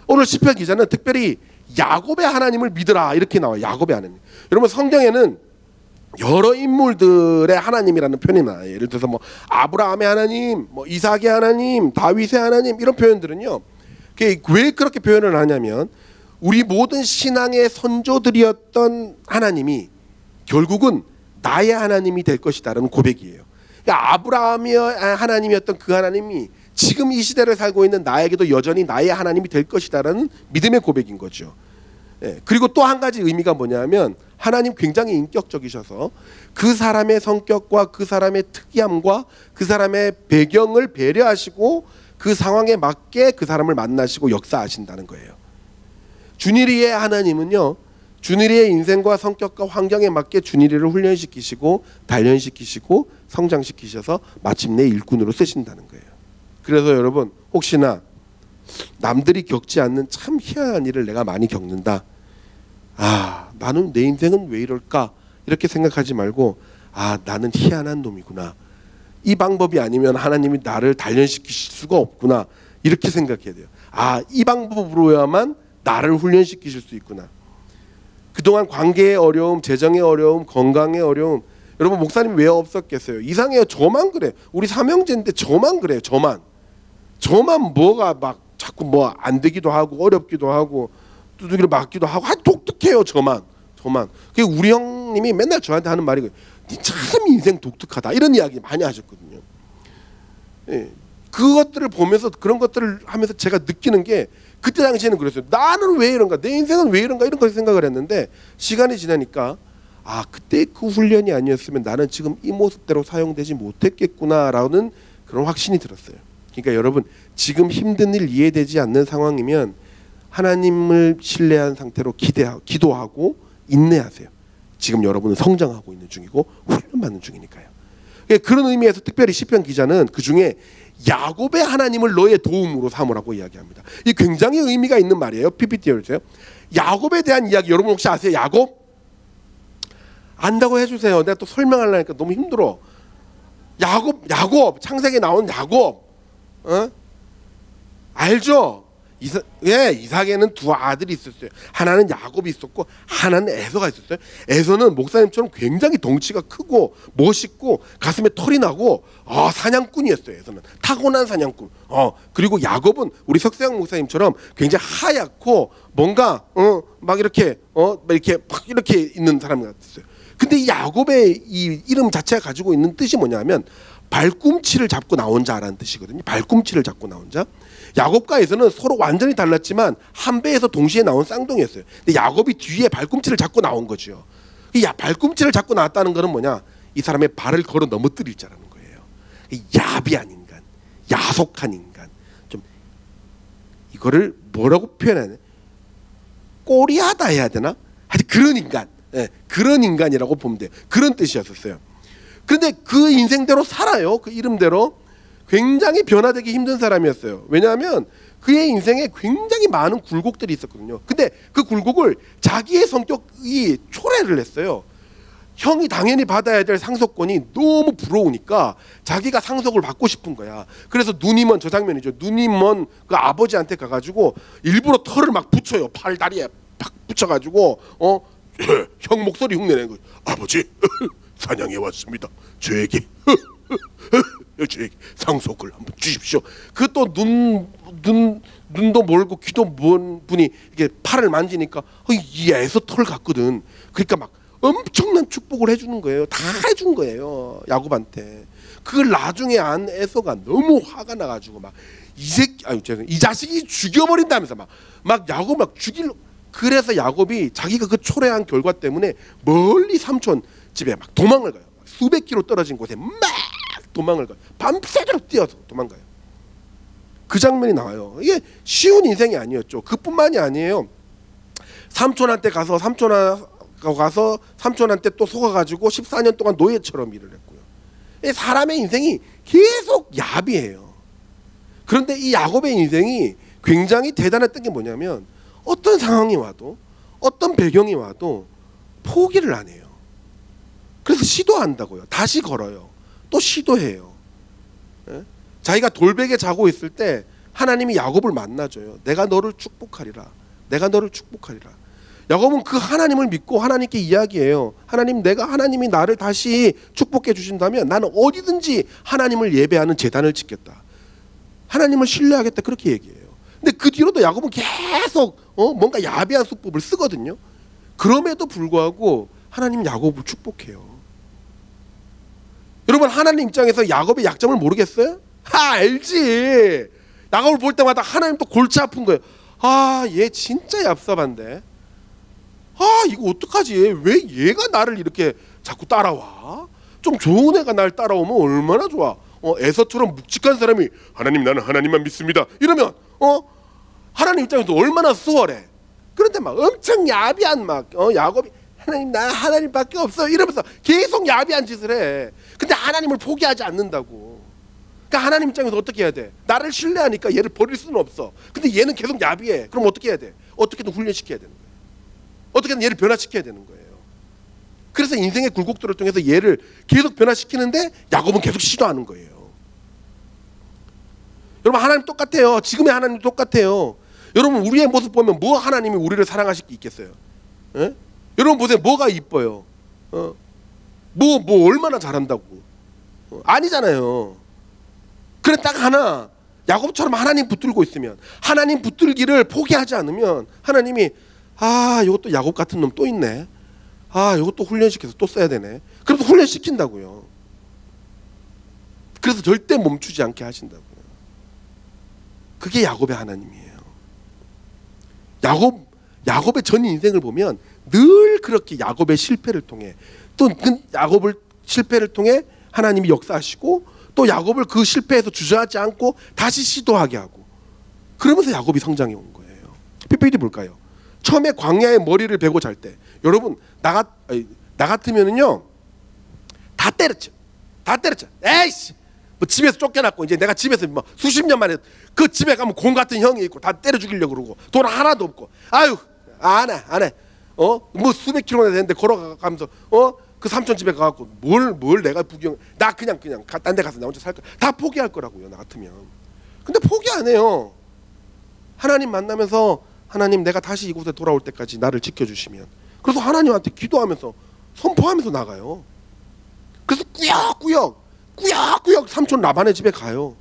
오늘 시편 기자는 특별히 야곱의 하나님을 믿으라 이렇게 나와요. 야곱의 하나님. 여러분, 성경에는 여러 인물들의 하나님이라는 표현이 나와요. 예를 들어서 뭐 아브라함의 하나님, 뭐 이삭의 하나님, 다윗의 하나님, 이런 표현들은요, 왜 그렇게 표현을 하냐면 우리 모든 신앙의 선조들이었던 하나님이 결국은 나의 하나님이 될 것이다라는 고백이에요. 그러니까 아브라함의 하나님이었던 그 하나님이 지금 이 시대를 살고 있는 나에게도 여전히 나의 하나님이 될 것이다라는 믿음의 고백인 거죠. 그리고 또 한 가지 의미가 뭐냐면 하나님 굉장히 인격적이셔서 그 사람의 성격과 그 사람의 특이함과 그 사람의 배경을 배려하시고 그 상황에 맞게 그 사람을 만나시고 역사하신다는 거예요. 준일이의 하나님은요, 준일이의 인생과 성격과 환경에 맞게 준일이를 훈련시키시고 단련시키시고 성장시키셔서 마침내 일꾼으로 쓰신다는 거예요. 그래서 여러분, 혹시나 남들이 겪지 않는 참 희한한 일을 내가 많이 겪는다, 나는 내 인생은 왜 이럴까 이렇게 생각하지 말고 나는 희한한 놈이구나, 이 방법이 아니면 하나님이 나를 단련시키실 수가 없구나. 이렇게 생각해야 돼요. 아, 이 방법으로야만 나를 훈련시키실 수 있구나. 그동안 관계의 어려움, 재정의 어려움, 건강의 어려움, 여러분 목사님 왜 없었겠어요? 이상해요. 저만 그래. 우리 삼형제인데 저만 그래요. 저만 뭐가 막 자꾸 뭐 안 되기도 하고 어렵기도 하고 두들기를 맞기도 하고 독특해요. 저만. 그 우리 형님이 맨날 저한테 하는 말이 니 참 인생 독특하다 이런 이야기 많이 하셨거든요. 예. 그것들을 보면서 그런 것들을 하면서 제가 느끼는 게 그때 당시에는 그랬어요. 나는 왜 이런가? 내 인생은 왜 이런가? 이런 걸 생각을 했는데 시간이 지나니까 아, 그때 그 훈련이 아니었으면 나는 지금 이 모습대로 사용되지 못했겠구나라는 그런 확신이 들었어요. 그러니까 여러분 지금 힘든 일 이해되지 않는 상황이면 하나님을 신뢰한 상태로 기도하고 인내하세요. 지금 여러분은 성장하고 있는 중이고 훈련받는 중이니까요. 그런 의미에서 특별히 시편 기자는 그중에 야곱의 하나님을 너의 도움으로 삼으라고 이야기합니다. 이 굉장히 의미가 있는 말이에요. PPT에 보세요. 야곱에 대한 이야기 여러분 혹시 아세요? 야곱? 안다고 해주세요. 내가 또 설명하려니까 너무 힘들어. 야곱 창세기에 나온 야곱, 알죠? 이삭에는 두 아들이 있었어요. 하나는 야곱이 있었고 하나는 에서가 있었어요. 에서는 목사님처럼 굉장히 덩치가 크고 멋있고 가슴에 털이 나고 사냥꾼이었어요. 에서는 타고난 사냥꾼. 그리고 야곱은 우리 석세영 목사님처럼 굉장히 하얗고 뭔가 막 이렇게 있는 사람 같았어요. 근데 이 야곱의 이 이름 자체가 가지고 있는 뜻이 뭐냐면 발꿈치를 잡고 나온 자라는 뜻이거든요. 발꿈치를 잡고 나온 자. 야곱과 에서는 서로 완전히 달랐지만 한 배에서 동시에 나온 쌍둥이였어요. 근데 야곱이 뒤에 발꿈치를 잡고 나온 거죠. 이 발꿈치를 잡고 나왔다는 것은 뭐냐? 이 사람의 발을 걸어 넘어뜨릴 자라는 거예요. 야비한 인간, 야속한 인간. 좀 이거를 뭐라고 표현하냐? 꼬리하다 해야 되나? 하여튼 그런 인간. 그런 인간이라고 보면 돼요. 그런 뜻이었어요. 그런데 그 인생대로 살아요. 그 이름대로. 굉장히 변화되기 힘든 사람이었어요. 왜냐하면 그의 인생에 굉장히 많은 굴곡들이 있었거든요. 근데 그 굴곡을 자기의 성격이 초래를 했어요. 형이 당연히 받아야 될 상속권이 너무 부러우니까 자기가 상속을 받고 싶은 거야. 그래서 눈이 먼 저 장면이죠. 눈이 먼 그 아버지한테 가가지고 일부러 털을 막 붙여요. 팔 다리에 팍 붙여가지고 형 목소리 흉내내는 거예요. 아버지 사냥해 왔습니다. 저에게 상속을 한번 주십시오. 그 또 눈도 멀고 귀도 먼 분이 이렇게 팔을 만지니까 이 에서 털 같거든. 그러니까 막 엄청난 축복을 해주는 거예요. 다 해준 거예요. 야곱한테. 그걸 나중에 안 에서가 너무 화가 나가지고 막 이 자식이 죽여버린다면서 막 야곱 막 죽일로. 그래서 야곱이 자기가 그 초래한 결과 때문에 멀리 삼촌 집에 막 도망을 가요. 수백 킬로 떨어진 곳에 막 도망을 가요. 밤새도록 뛰어서 도망가요. 그 장면이 나와요. 이게 쉬운 인생이 아니었죠. 그뿐만이 아니에요. 삼촌한테 가서 삼촌한테 또 속아가지고 14년 동안 노예처럼 일을 했고요. 사람의 인생이 계속 야비해요. 그런데 이 야곱의 인생이 굉장히 대단했던 게 뭐냐면 어떤 상황이 와도 어떤 배경이 와도 포기를 안 해요. 그래서 시도한다고요. 다시 걸어요. 또 시도해요. 자기가 돌베개 자고 있을 때 하나님이 야곱을 만나줘요. 내가 너를 축복하리라. 내가 너를 축복하리라. 야곱은 그 하나님을 믿고 하나님께 이야기해요. 하나님이 나를 다시 축복해 주신다면 나는 어디든지 하나님을 예배하는 제단을 짓겠다. 하나님을 신뢰하겠다. 그렇게 얘기해요. 근데 그 뒤로도 야곱은 계속 뭔가 야비한 수법을 쓰거든요. 그럼에도 불구하고 하나님 야곱을 축복해요. 여러분 하나님 입장에서 야곱의 약점을 모르겠어요? 알지. 야곱을 볼 때마다 하나님 또 골치 아픈 거예요. 얘 진짜 얍삽한데. 이거 어떡하지? 왜 얘가 나를 이렇게 자꾸 따라와? 좀 좋은 애가 날 따라오면 얼마나 좋아. 에서처럼 묵직한 사람이 하나님 나는 하나님만 믿습니다. 이러면 하나님 입장에서 얼마나 수월해. 그런데 막 엄청 야비한 야곱이 하나님 나 하나님밖에 없어 이러면서 계속 야비한 짓을 해. 근데 하나님을 포기하지 않는다고. 그러니까 하나님 입장에서 어떻게 해야 돼? 나를 신뢰하니까 얘를 버릴 수는 없어. 근데 얘는 계속 야비해. 그럼 어떻게 해야 돼? 어떻게든 훈련시켜야 되는 거예요. 어떻게든 얘를 변화시켜야 되는 거예요. 그래서 인생의 굴곡들을 통해서 얘를 계속 변화시키는데 야곱은 계속 시도하는 거예요. 여러분 하나님 똑같아요. 지금의 하나님 똑같아요. 여러분 우리의 모습 보면 뭐 하나님이 우리를 사랑하실 게 있겠어요? 에? 여러분 보세요. 뭐가 이뻐요? 뭐 얼마나 잘한다고? 아니잖아요. 그래 딱 하나 야곱처럼 하나님 붙들고 있으면, 하나님 붙들기를 포기하지 않으면 하나님이 이것도 야곱 같은 놈 또 있네. 이것도 훈련시켜서 또 써야 되네. 그래서 훈련시킨다고요. 그래서 절대 멈추지 않게 하신다고요. 그게 야곱의 하나님이에요. 야곱의 전 인생을 보면 늘 그렇게 야곱의 실패를 통해, 또 그 야곱을 실패를 통해 하나님이 역사하시고, 또 야곱을 그 실패에서 주저하지 않고 다시 시도하게 하고, 그러면서 야곱이 성장해 온 거예요. PPT 볼까요? 처음에 광야에 머리를 베고 잘 때, 여러분 나 같으면은요 다 때렸죠. 에이씨, 뭐 집에서 쫓겨났고, 이제 내가 집에서 뭐 수십 년 만에 그 집에 가면 곰 같은 형이 있고 다 때려 죽이려고 그러고 돈 하나도 없고, 안 해. 뭐 수백 킬로나 되는데 걸어가면서 그 삼촌 집에 가갖고 뭘 내가 부경, 나 그냥 딴 데 가서 나 혼자 살 거야. 다 포기할 거라고요, 나 같으면. 근데 포기 안 해요. 하나님 만나면서, 하나님 내가 다시 이곳에 돌아올 때까지 나를 지켜주시면, 그래서 하나님한테 기도하면서 선포하면서 나가요. 그래서 꾸역꾸역 삼촌 라반의 집에 가요.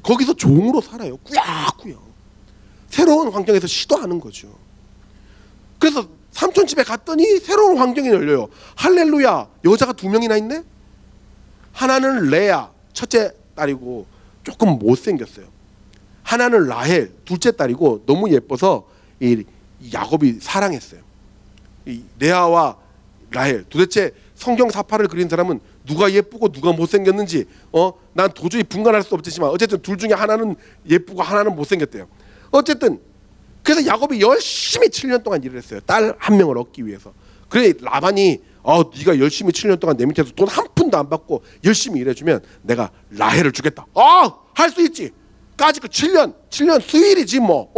거기서 종으로 살아요. 꾸역꾸역 새로운 환경에서 시도하는 거죠. 그래서 삼촌 집에 갔더니 새로운 환경이 열려요. 할렐루야. 여자가 2명이나 있네. 하나는 레아, 첫째 딸이고 조금 못생겼어요. 하나는 라헬, 둘째 딸이고 너무 예뻐서 이 야곱이 사랑했어요. 이 레아와 라헬, 도대체 성경 사파를 그린 사람은 누가 예쁘고 누가 못생겼는지 난 도저히 분간할 수 없지만, 어쨌든 둘 중에 하나는 예쁘고 하나는 못생겼대요. 어쨌든 그래서 야곱이 열심히 7년 동안 일을 했어요. 딸 한 명을 얻기 위해서. 그래 라반이 네가 열심히 7년 동안 내 밑에서 돈 한 푼도 안 받고 열심히 일해주면 내가 라헬을 주겠다. 할 수 있지. 까짓 거 7년 수일이지 뭐.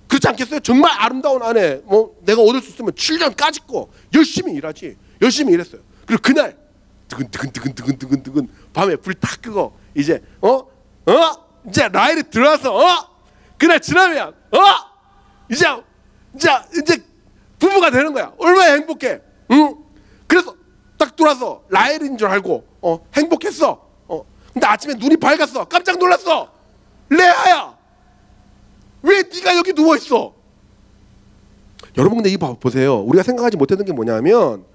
그렇지 않겠어요? 정말 아름다운 아내 내가 얻을 수 있으면 7년 까짓 거 열심히 일하지. 열심히 일했어요. 그리고 그날 드근 밤에 불 딱 끄고 이제 이제 라헬이 들어와서 그날 지나면 이제 부부가 되는 거야. 얼마나 행복해. 그래서 딱 들어와서 라헬인 줄 알고 행복했어. 근데 아침에 눈이 밝았어. 깜짝 놀랐어. 레아야, 왜 네가 여기 누워 있어? 여러분 근데 이거 보세요. 우리가 생각하지 못했던 게 뭐냐면,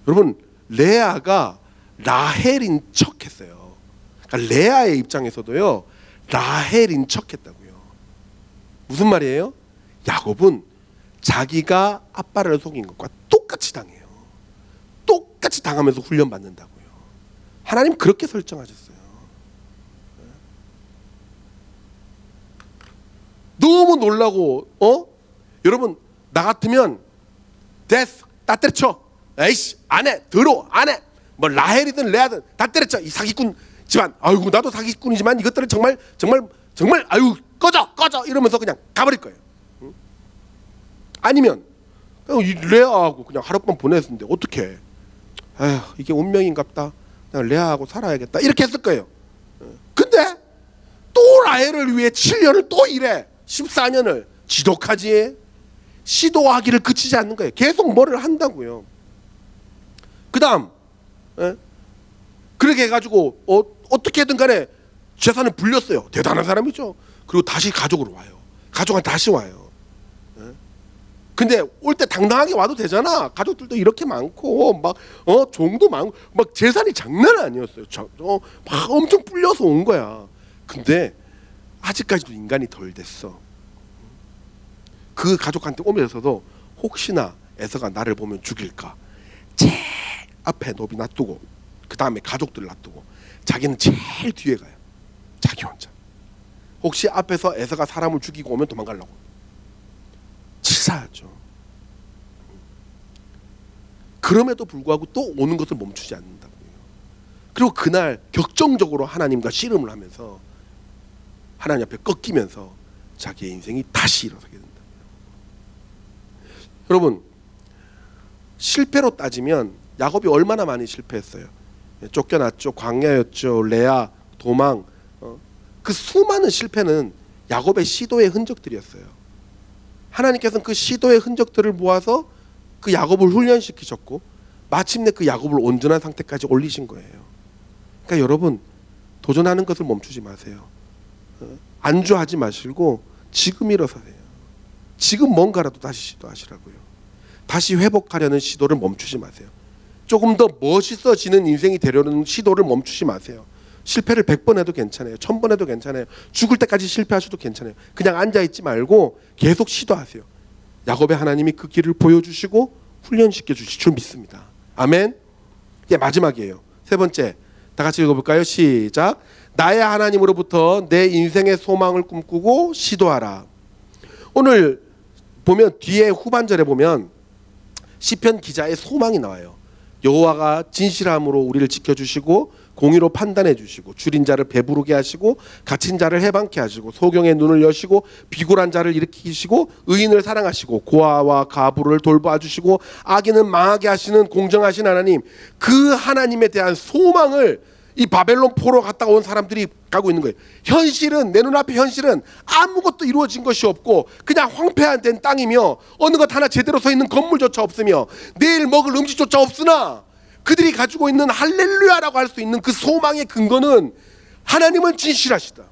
여러분 레아가 라헬인 척했어요. 그러니까 레아의 입장에서도요 라헬인 척했다고요. 무슨 말이에요? 야곱은 자기가 아빠를 속인 것과 똑같이 당해요. 똑같이 당하면서 훈련받는다고요. 하나님 그렇게 설정하셨어요. 너무 놀라고 여러분 나 같으면 됐어, 다 때려쳐. 에이씨 안해, 더러워, 안해. 뭐 라헬이든 레아든 다 때려쳐. 이 사기꾼 집안. 아이고 나도 사기꾼이지만 이것들은 정말 아유 꺼져 이러면서 그냥 가버릴 거예요. 아니면 이 레아하고 그냥 하룻밤 보냈는데 어떡해, 아휴 이게 운명인갑다, 그냥 레아하고 살아야겠다 이렇게 했을 거예요. 근데 또 라헬을 위해 7년을 또 일해. 14년을 지독하지. 시도하기를 그치지 않는 거예요. 계속 뭐를 한다고요. 그 다음 그렇게 해가지고 어떻게든 간에 재산을 불렸어요. 대단한 사람이죠. 그리고 다시 가족으로 와요. 가족한테 다시 와요. 근데 올 때 당당하게 와도 되잖아. 가족들도 이렇게 많고 막 종도 많고 막 재산이 장난 아니었어요. 막 엄청 불려서 온 거야. 근데 아직까지도 인간이 덜 됐어. 그 가족한테 오면서도 혹시나 에서가 나를 보면 죽일까, 제일 앞에 노비 놔두고 그 다음에 가족들 놔두고 자기는 제일 뒤에 가요. 자기 혼자. 혹시 앞에서 에서가 사람을 죽이고 오면 도망가려고. 치사하죠. 그럼에도 불구하고 또 오는 것을 멈추지 않는다고요. 그리고 그날 격정적으로 하나님과 씨름을 하면서 하나님 앞에 꺾이면서 자기의 인생이 다시 일어서게 된다. 여러분 실패로 따지면 야곱이 얼마나 많이 실패했어요. 쫓겨났죠. 광야였죠. 레아, 도망. 그 수많은 실패는 야곱의 시도의 흔적들이었어요. 하나님께서는 그 시도의 흔적들을 모아서 그 야곱을 훈련시키셨고 마침내 그 야곱을 온전한 상태까지 올리신 거예요. 그러니까 여러분, 도전하는 것을 멈추지 마세요. 안주하지 마시고 지금 일어서세요. 지금 뭔가라도 다시 시도하시라고요. 다시 회복하려는 시도를 멈추지 마세요. 조금 더 멋있어지는 인생이 되려는 시도를 멈추지 마세요. 실패를 100번 해도 괜찮아요. 1000번 해도 괜찮아요. 죽을 때까지 실패하셔도 괜찮아요. 그냥 앉아있지 말고 계속 시도하세요. 야곱의 하나님이 그 길을 보여주시고 훈련시켜 주실 줄 믿습니다. 아멘. 이제 마지막이에요. 세 번째, 다 같이 읽어볼까요? 시작. 나의 하나님으로부터 내 인생의 소망을 꿈꾸고 시도하라. 오늘 보면 뒤에 후반절에 보면 시편 기자의 소망이 나와요. 여호와가 진실함으로 우리를 지켜주시고 공의로 판단해 주시고 줄인 자를 배부르게 하시고 갇힌 자를 해방케 하시고 소경의 눈을 여시고 비굴한 자를 일으키시고 의인을 사랑하시고 고아와 가부를 돌봐 주시고 악인은 망하게 하시는 공정하신 하나님, 그 하나님에 대한 소망을 이 바벨론 포로 갔다 온 사람들이 가고 있는 거예요. 현실은, 내 눈앞에 현실은 아무것도 이루어진 것이 없고 그냥 황폐한 땅이며 어느 것 하나 제대로 서 있는 건물조차 없으며 내일 먹을 음식조차 없으나 그들이 가지고 있는 할렐루야라고 할 수 있는 그 소망의 근거는 하나님은 진실하시다.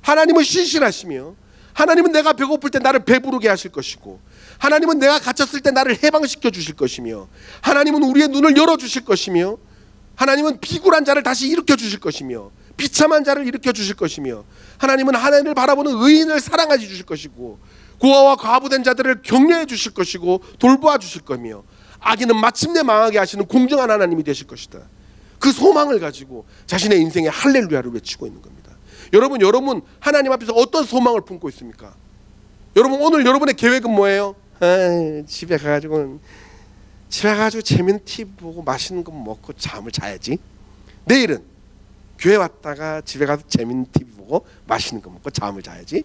하나님은 신실하시며 하나님은 내가 배고플 때 나를 배부르게 하실 것이고 하나님은 내가 갇혔을 때 나를 해방시켜 주실 것이며 하나님은 우리의 눈을 열어주실 것이며 하나님은 비굴한 자를 다시 일으켜 주실 것이며 비참한 자를 일으켜 주실 것이며 하나님은 하나님을 바라보는 의인을 사랑해 주실 것이고 고아와 과부된 자들을 격려해 주실 것이고 돌보아 주실 거며 악인은 마침내 망하게 하시는 공정한 하나님이 되실 것이다. 그 소망을 가지고 자신의 인생에 할렐루야를 외치고 있는 겁니다. 여러분 하나님 앞에서 어떤 소망을 품고 있습니까? 여러분, 오늘 여러분의 계획은 뭐예요? 집에 가가지고 재밌는 TV 보고 맛있는 거 먹고 잠을 자야지. 내일은 교회 왔다가 집에 가서 재밌는 TV 보고 맛있는 거 먹고 잠을 자야지.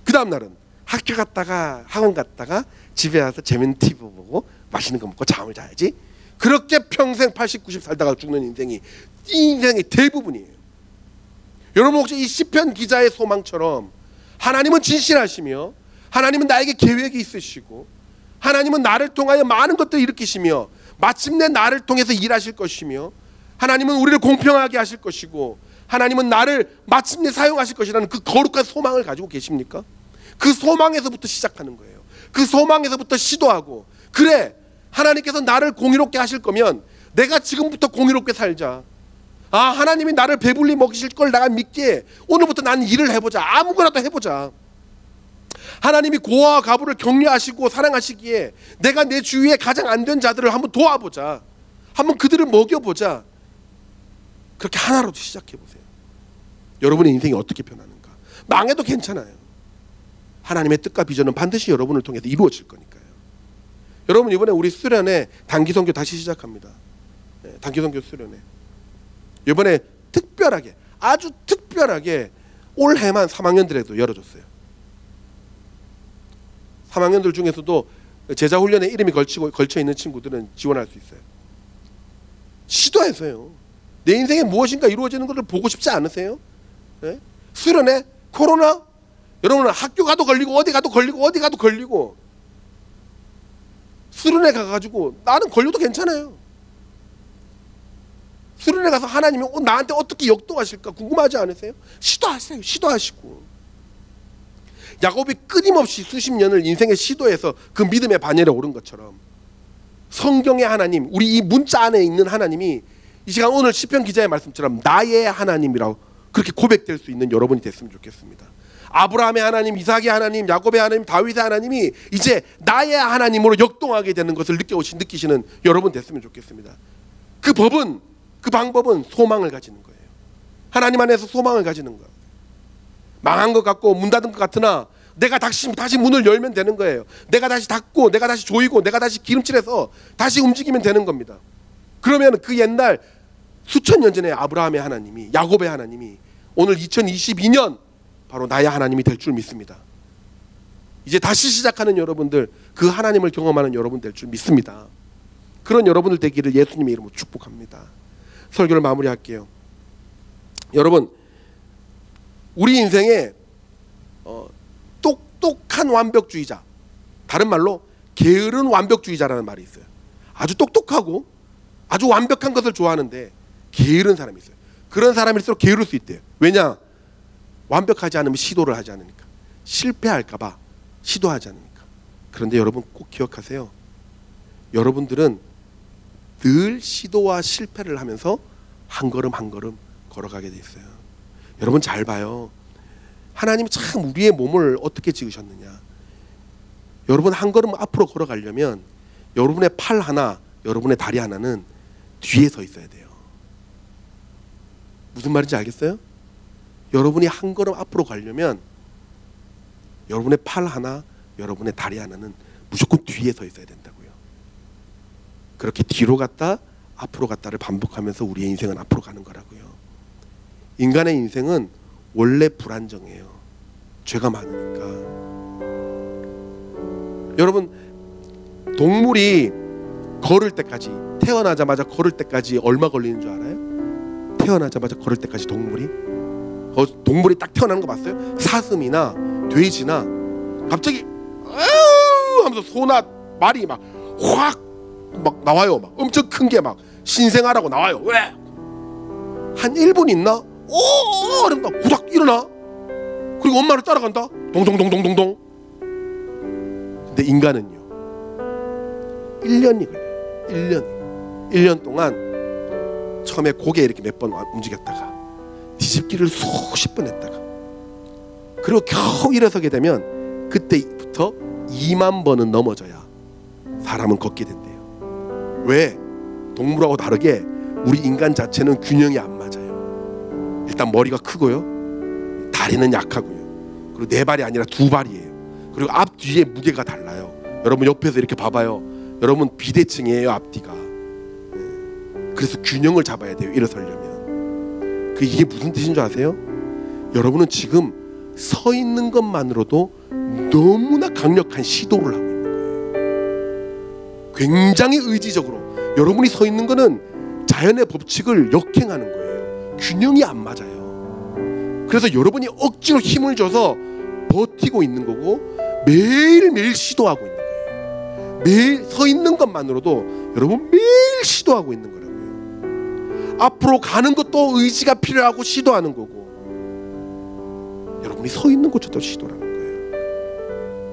그 다음 날은 학교 갔다가 학원 갔다가 집에 와서 재밌는 TV 보고 맛있는 거 먹고 잠을 자야지. 그렇게 평생 80, 90 살다가 죽는 인생이 이 인생의 대부분이에요. 여러분, 혹시 이 시편 기자의 소망처럼 하나님은 진실하시며 하나님은 나에게 계획이 있으시고 하나님은 나를 통하여 많은 것들을 일으키시며 마침내 나를 통해서 일하실 것이며 하나님은 우리를 공평하게 하실 것이고 하나님은 나를 마침내 사용하실 것이라는 그 거룩한 소망을 가지고 계십니까? 그 소망에서부터 시작하는 거예요. 그 소망에서부터 시도하고, 그래, 하나님께서 나를 공의롭게 하실 거면 내가 지금부터 공의롭게 살자. 하나님이 나를 배불리 먹이실 걸 내가 믿기에 오늘부터 나는 일을 해보자. 아무거나도 해보자. 하나님이 고아와 가부를 격려하시고 사랑하시기에 내가 내 주위에 가장 안 된 자들을 한번 도와보자. 한번 그들을 먹여보자. 그렇게 하나로도 시작해보세요. 여러분의 인생이 어떻게 변하는가. 망해도 괜찮아요. 하나님의 뜻과 비전은 반드시 여러분을 통해서 이루어질 거니까요. 여러분, 이번에 우리 수련회 단기 선교 다시 시작합니다. 단기 선교 수련회. 이번에 특별하게, 아주 특별하게 올해만 3학년들에도 열어줬어요. 3학년들 중에서도 제자 훈련에 이름이 걸쳐 있는 친구들은 지원할 수 있어요. 시도해서요. 내 인생에 무엇인가 이루어지는 것을 보고 싶지 않으세요? 네? 수련회, 코로나, 여러분은 학교 가도 걸리고 어디 가도 걸리고 수련회 가가지고 나는 걸려도 괜찮아요. 수련회 가서 하나님이 나한테 어떻게 역동하실까 궁금하지 않으세요? 시도하세요. 시도하시고. 야곱이 끊임없이 수십 년을 인생의 시도에서 그 믿음의 반열에 오른 것처럼 성경의 하나님, 우리 이 문자 안에 있는 하나님이 이 시간 오늘 시편 기자의 말씀처럼 나의 하나님이라고 그렇게 고백될 수 있는 여러분이 됐으면 좋겠습니다. 아브라함의 하나님, 이삭의 하나님, 야곱의 하나님, 다윗의 하나님이 이제 나의 하나님으로 역동하게 되는 것을 느끼시는 여러분 됐으면 좋겠습니다. 그 법은, 그 방법은 소망을 가지는 거예요. 하나님 안에서 소망을 가지는 거예요. 망한 것 같고 문 닫은 것 같으나 내가 다시 문을 열면 되는 거예요. 내가 다시 닫고 내가 다시 조이고 내가 다시 기름칠해서 다시 움직이면 되는 겁니다. 그러면 그 옛날 수천 년 전에 아브라함의 하나님이, 야곱의 하나님이 오늘 2022년 바로 나의 하나님이 될 줄 믿습니다. 이제 다시 시작하는 여러분들, 그 하나님을 경험하는 여러분 될 줄 믿습니다. 그런 여러분들 되기를 예수님의 이름으로 축복합니다. 설교를 마무리할게요. 여러분, 우리 인생에 똑똑한 완벽주의자, 다른 말로 게으른 완벽주의자라는 말이 있어요. 아주 똑똑하고 아주 완벽한 것을 좋아하는데 게으른 사람이 있어요. 그런 사람일수록 게으를 수 있대요. 왜냐? 완벽하지 않으면 시도를 하지 않으니까. 실패할까 봐 시도하지 않으니까. 그런데 여러분 꼭 기억하세요. 여러분들은 늘 시도와 실패를 하면서 한 걸음 한 걸음 걸어가게 돼 있어요. 여러분 잘 봐요. 하나님이 참 우리의 몸을 어떻게 지으셨느냐. 여러분 한 걸음 앞으로 걸어가려면 여러분의 팔 하나, 여러분의 다리 하나는 뒤에 서 있어야 돼요. 무슨 말인지 알겠어요? 여러분이 한 걸음 앞으로 가려면 여러분의 팔 하나, 여러분의 다리 하나는 무조건 뒤에 서 있어야 된다고요. 그렇게 뒤로 갔다 앞으로 갔다를 반복하면서 우리의 인생은 앞으로 가는 거라고요. 인간의 인생은 원래 불안정해요. 죄가 많으니까. 여러분, 동물이 걸을 때까지, 태어나자마자 걸을 때까지 얼마 걸리는 줄 알아요? 태어나자마자 걸을 때까지 동물이 딱 태어나는 거 봤어요? 사슴이나 돼지나 갑자기 하면서 소나 말이 막 확 나와요. 막 엄청 큰 게 막 신생아라고 나와요. 왜? 한 1분 있나? 오! 이러면서 후닥 일어나. 그리고 엄마를 따라간다. 동동동동동동. 근데 인간은요 1년이 걸려요. 1년 동안 처음에 고개 이렇게 몇 번 움직였다가 뒤집기를 수십 번 했다가 그리고 겨우 일어서게 되면 그때부터 2만 번은 넘어져야 사람은 걷게 된대요. 왜? 동물하고 다르게 우리 인간 자체는 균형이 안 맞아요. 일단 머리가 크고요, 다리는 약하고요, 그리고 4발이 아니라 2발이에요. 그리고 앞뒤의 무게가 달라요. 여러분 옆에서 이렇게 봐봐요. 여러분 비대칭이에요, 앞뒤가. 그래서 균형을 잡아야 돼요, 일어서려면. 이게 무슨 뜻인 줄 아세요? 여러분은 지금 서 있는 것만으로도 너무나 강력한 시도를 하고 있는 거예요. 굉장히 의지적으로. 여러분이 서 있는 거는 자연의 법칙을 역행하는 거예요. 균형이 안 맞아요. 그래서 여러분이 억지로 힘을 줘서 버티고 있는 거고 매일매일 시도하고 있는 거예요. 매일 서 있는 것만으로도 여러분 매일 시도하고 있는 거라고요. 앞으로 가는 것도 의지가 필요하고 시도하는 거고 여러분이 서 있는 것조차도 시도라는 거예요.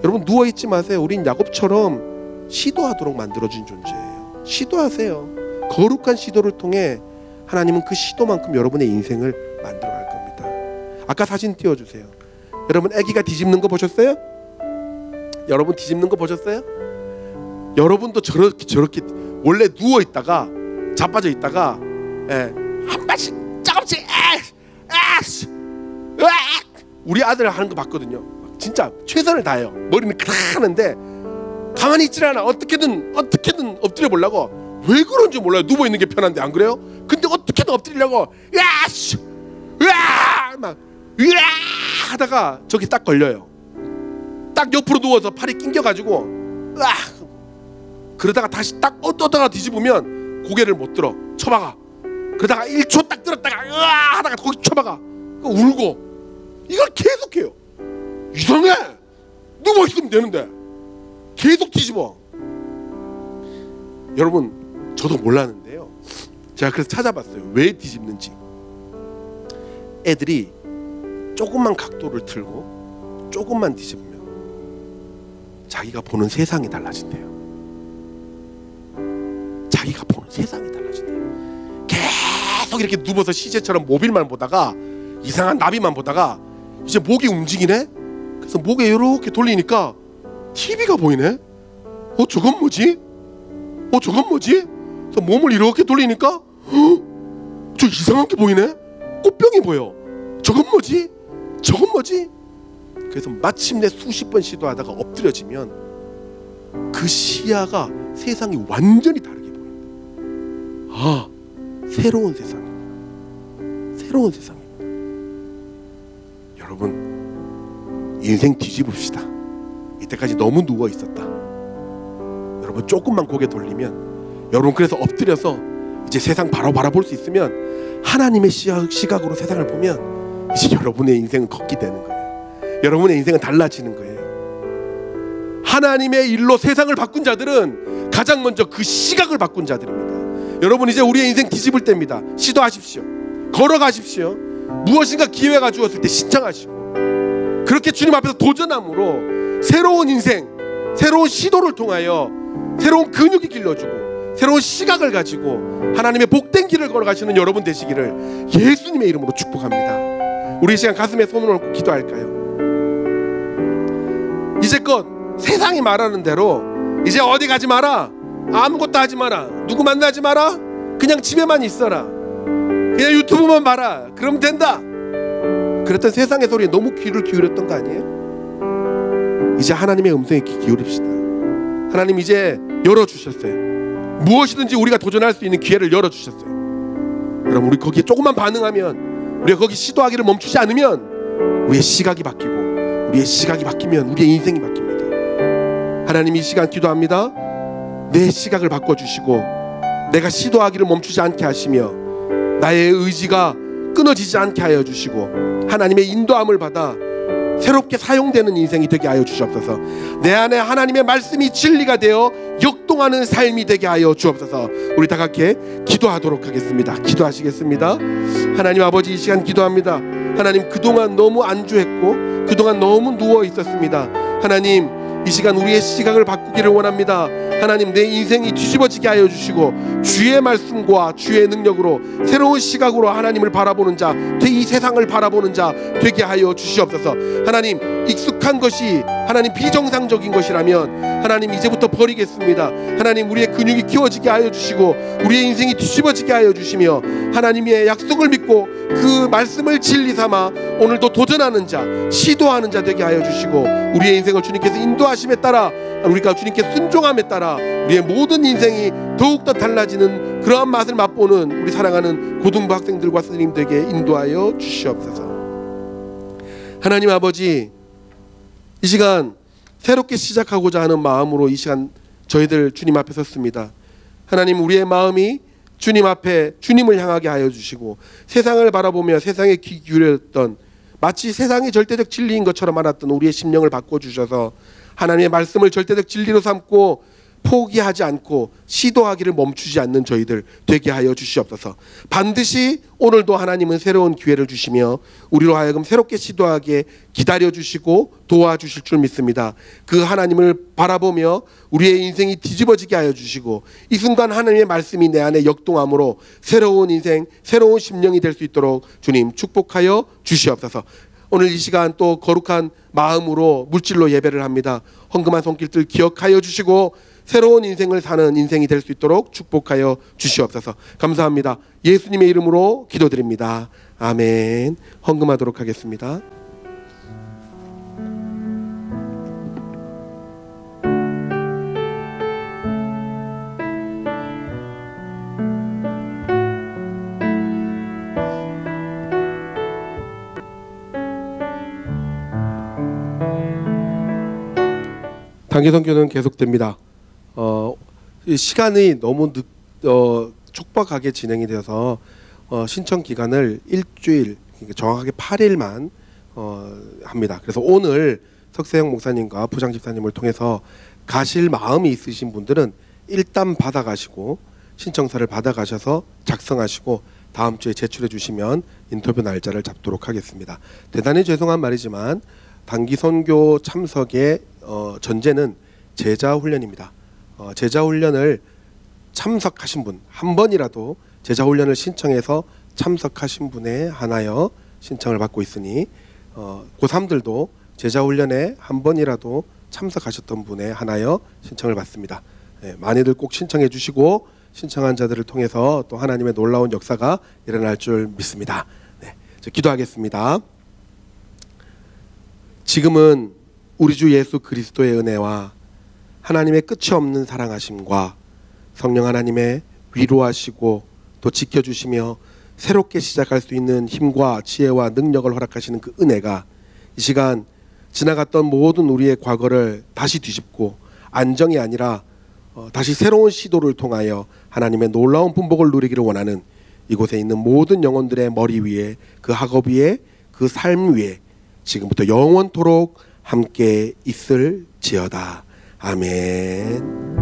여러분 누워있지 마세요. 우린 야곱처럼 시도하도록 만들어준 존재예요. 시도하세요. 거룩한 시도를 통해 하나님은 그 시도만큼 여러분의 인생을 만들어갈 겁니다. 아까 사진 띄워주세요. 여러분 아기가 뒤집는 거 보셨어요? 여러분 뒤집는 거 보셨어요? 여러분도 저렇게 원래 누워있다가 자빠져 있다가 한 발씩 조금씩 우리 아들 하는 거 봤거든요. 진짜 최선을 다해요. 머리는 크하는데 가만히 있질 않아. 어떻게든 엎드려 보려고. 왜 그런지 몰라요. 누워 있는 게 편한데 안 그래요? 근데 어떻게든 엎드리려고 막 하다가 저기 딱 걸려요. 딱 옆으로 누워서 팔이 낑겨가지고 그러다가 다시 딱 어떠다가 뒤집으면 고개를 못 들어. 쳐박아. 그러다가 1초 딱 들었다가 하다가 거기 쳐박아. 울고. 이걸 계속해요. 이상해. 누워 있으면 되는데 계속 뒤집어. 여러분 저도 몰랐는데요. 제가 그래서 찾아봤어요. 왜 뒤집는지. 애들이 조금만 각도를 틀고 조금만 뒤집으면 자기가 보는 세상이 달라진대요. 자기가 보는 세상이 달라진대요. 계속 이렇게 누워서 시체처럼 모빌만 보다가 이상한 나비만 보다가 이제 목이 움직이네. 그래서 목에 이렇게 돌리니까 TV가 보이네. 저건 뭐지? 저건 뭐지? 그래서 몸을 이렇게 돌리니까 저 이상한 게 보이네. 꽃병이 보여. 저건 뭐지? 저건 뭐지? 그래서 마침내 수십 번 시도하다가 엎드려지면 그 시야가 세상이 완전히 다르게 보인다. 새로운 세상이다. 새로운 세상이다. 여러분 인생 뒤집읍시다. 이때까지 너무 누워 있었다. 여러분 조금만 고개 돌리면 여러분 그래서 엎드려서 이제 세상 바로 바라볼 수 있으면 하나님의 시각으로 세상을 보면 이제 여러분의 인생은 걷게 되는 거예요. 여러분의 인생은 달라지는 거예요. 하나님의 일로 세상을 바꾼 자들은 가장 먼저 그 시각을 바꾼 자들입니다. 여러분 이제 우리의 인생 뒤집을 때입니다. 시도하십시오. 걸어가십시오. 무엇인가 기회가 주었을 때 신청하시고 그렇게 주님 앞에서 도전함으로 새로운 인생, 새로운 시도를 통하여 새로운 근육이 길러주고 새로운 시각을 가지고 하나님의 복된 길을 걸어가시는 여러분 되시기를 예수님의 이름으로 축복합니다. 우리 이 시간 가슴에 손을 얹고 기도할까요? 이제껏 세상이 말하는 대로 이제 어디 가지 마라, 아무것도 하지 마라, 누구 만나지 마라, 그냥 집에만 있어라, 그냥 유튜브만 봐라, 그러면 된다, 그랬던 세상의 소리에 너무 귀를 기울였던 거 아니에요? 이제 하나님의 음성에 귀 기울입시다. 하나님 이제 열어주셨어요. 무엇이든지 우리가 도전할 수 있는 기회를 열어주셨어요. 여러분 우리 거기에 조금만 반응하면, 우리가 거기 시도하기를 멈추지 않으면 우리의 시각이 바뀌고, 우리의 시각이 바뀌면 우리의 인생이 바뀝니다. 하나님 이 시간 기도합니다. 내 시각을 바꿔주시고 내가 시도하기를 멈추지 않게 하시며 나의 의지가 끊어지지 않게 하여 주시고 하나님의 인도함을 받아 새롭게 사용되는 인생이 되게 하여 주시옵소서. 내 안에 하나님의 말씀이 진리가 되어 역동하는 삶이 되게 하여 주옵소서. 우리 다 같이 기도하도록 하겠습니다. 기도하시겠습니다. 하나님 아버지 이 시간 기도합니다. 하나님 그동안 너무 안주했고 그동안 너무 누워 있었습니다. 하나님 이 시간 우리의 시각을 바꾸기를 원합니다. 하나님 내 인생이 뒤집어지게 하여 주시고 주의 말씀과 주의 능력으로 새로운 시각으로 하나님을 바라보는 자, 이 세상을 바라보는 자 되게 하여 주시옵소서. 하나님 익숙한 것이 하나님 비정상적인 것이라면 하나님 이제부터 버리겠습니다. 하나님 우리의 근육이 키워지게 하여 주시고 우리의 인생이 뒤집어지게 하여 주시며 하나님의 약속을 믿고 그 말씀을 진리 삼아 오늘도 도전하는 자, 시도하는 자 되게 하여 주시고 우리의 인생을 주님께서 인도하심에 따라 우리가 주님께 순종함에 따라 우리의 모든 인생이 더욱더 달라지는 그러한 맛을 맛보는 우리 사랑하는 고등부 학생들과 선생님들에게 인도하여 주시옵소서. 하나님 아버지 이 시간 새롭게 시작하고자 하는 마음으로 이 시간 저희들 주님 앞에 섰습니다. 하나님 우리의 마음이 주님 앞에 주님을 향하게 하여 주시고 세상을 바라보며 세상에 귀 기울였던 마치 세상이 절대적 진리인 것처럼 알았던 우리의 심령을 바꿔주셔서 하나님의 말씀을 절대적 진리로 삼고 포기하지 않고 시도하기를 멈추지 않는 저희들 되게 하여 주시옵소서. 반드시 오늘도 하나님은 새로운 기회를 주시며 우리로 하여금 새롭게 시도하게 기다려주시고 도와주실 줄 믿습니다. 그 하나님을 바라보며 우리의 인생이 뒤집어지게 하여 주시고 이 순간 하나님의 말씀이 내 안에 역동함으로 새로운 인생, 새로운 심령이 될 수 있도록 주님 축복하여 주시옵소서. 오늘 이 시간 또 거룩한 마음으로 물질로 예배를 합니다. 헌금한 손길들 기억하여 주시고 새로운 인생을 사는 인생이 될 수 있도록 축복하여 주시옵소서. 감사합니다. 예수님의 이름으로 기도드립니다. 아멘. 헌금하도록 하겠습니다. 단기 선교는 계속됩니다. 시간이 너무 촉박하게 진행이 되어서 신청 기간을 일주일, 정확하게 8일만 합니다. 그래서 오늘 석세영 목사님과 부장 집사님을 통해서 가실 마음이 있으신 분들은 일단 받아가시고 신청서를 받아가셔서 작성하시고 다음 주에 제출해 주시면 인터뷰 날짜를 잡도록 하겠습니다. 대단히 죄송한 말이지만 단기 선교 참석의 전제는 제자 훈련입니다. 제자 훈련을 참석하신 분, 한 번이라도 제자 훈련을 신청해서 참석하신 분에 한하여 신청을 받고 있으니 고3들도 제자 훈련에 한 번이라도 참석하셨던 분에 한하여 신청을 받습니다. 많이들 꼭 신청해 주시고 신청한 자들을 통해서 또 하나님의 놀라운 역사가 일어날 줄 믿습니다. 기도하겠습니다. 지금은 우리 주 예수 그리스도의 은혜와 하나님의 끝이 없는 사랑하심과 성령 하나님의 위로하시고 또 지켜주시며 새롭게 시작할 수 있는 힘과 지혜와 능력을 허락하시는 그 은혜가 이 시간 지나갔던 모든 우리의 과거를 다시 뒤집고 안정이 아니라 다시 새로운 시도를 통하여 하나님의 놀라운 분복을 누리기를 원하는 이곳에 있는 모든 영혼들의 머리 위에, 그 학업 위에, 그 삶 위에 지금부터 영원토록 함께 있을지어다. 아멘.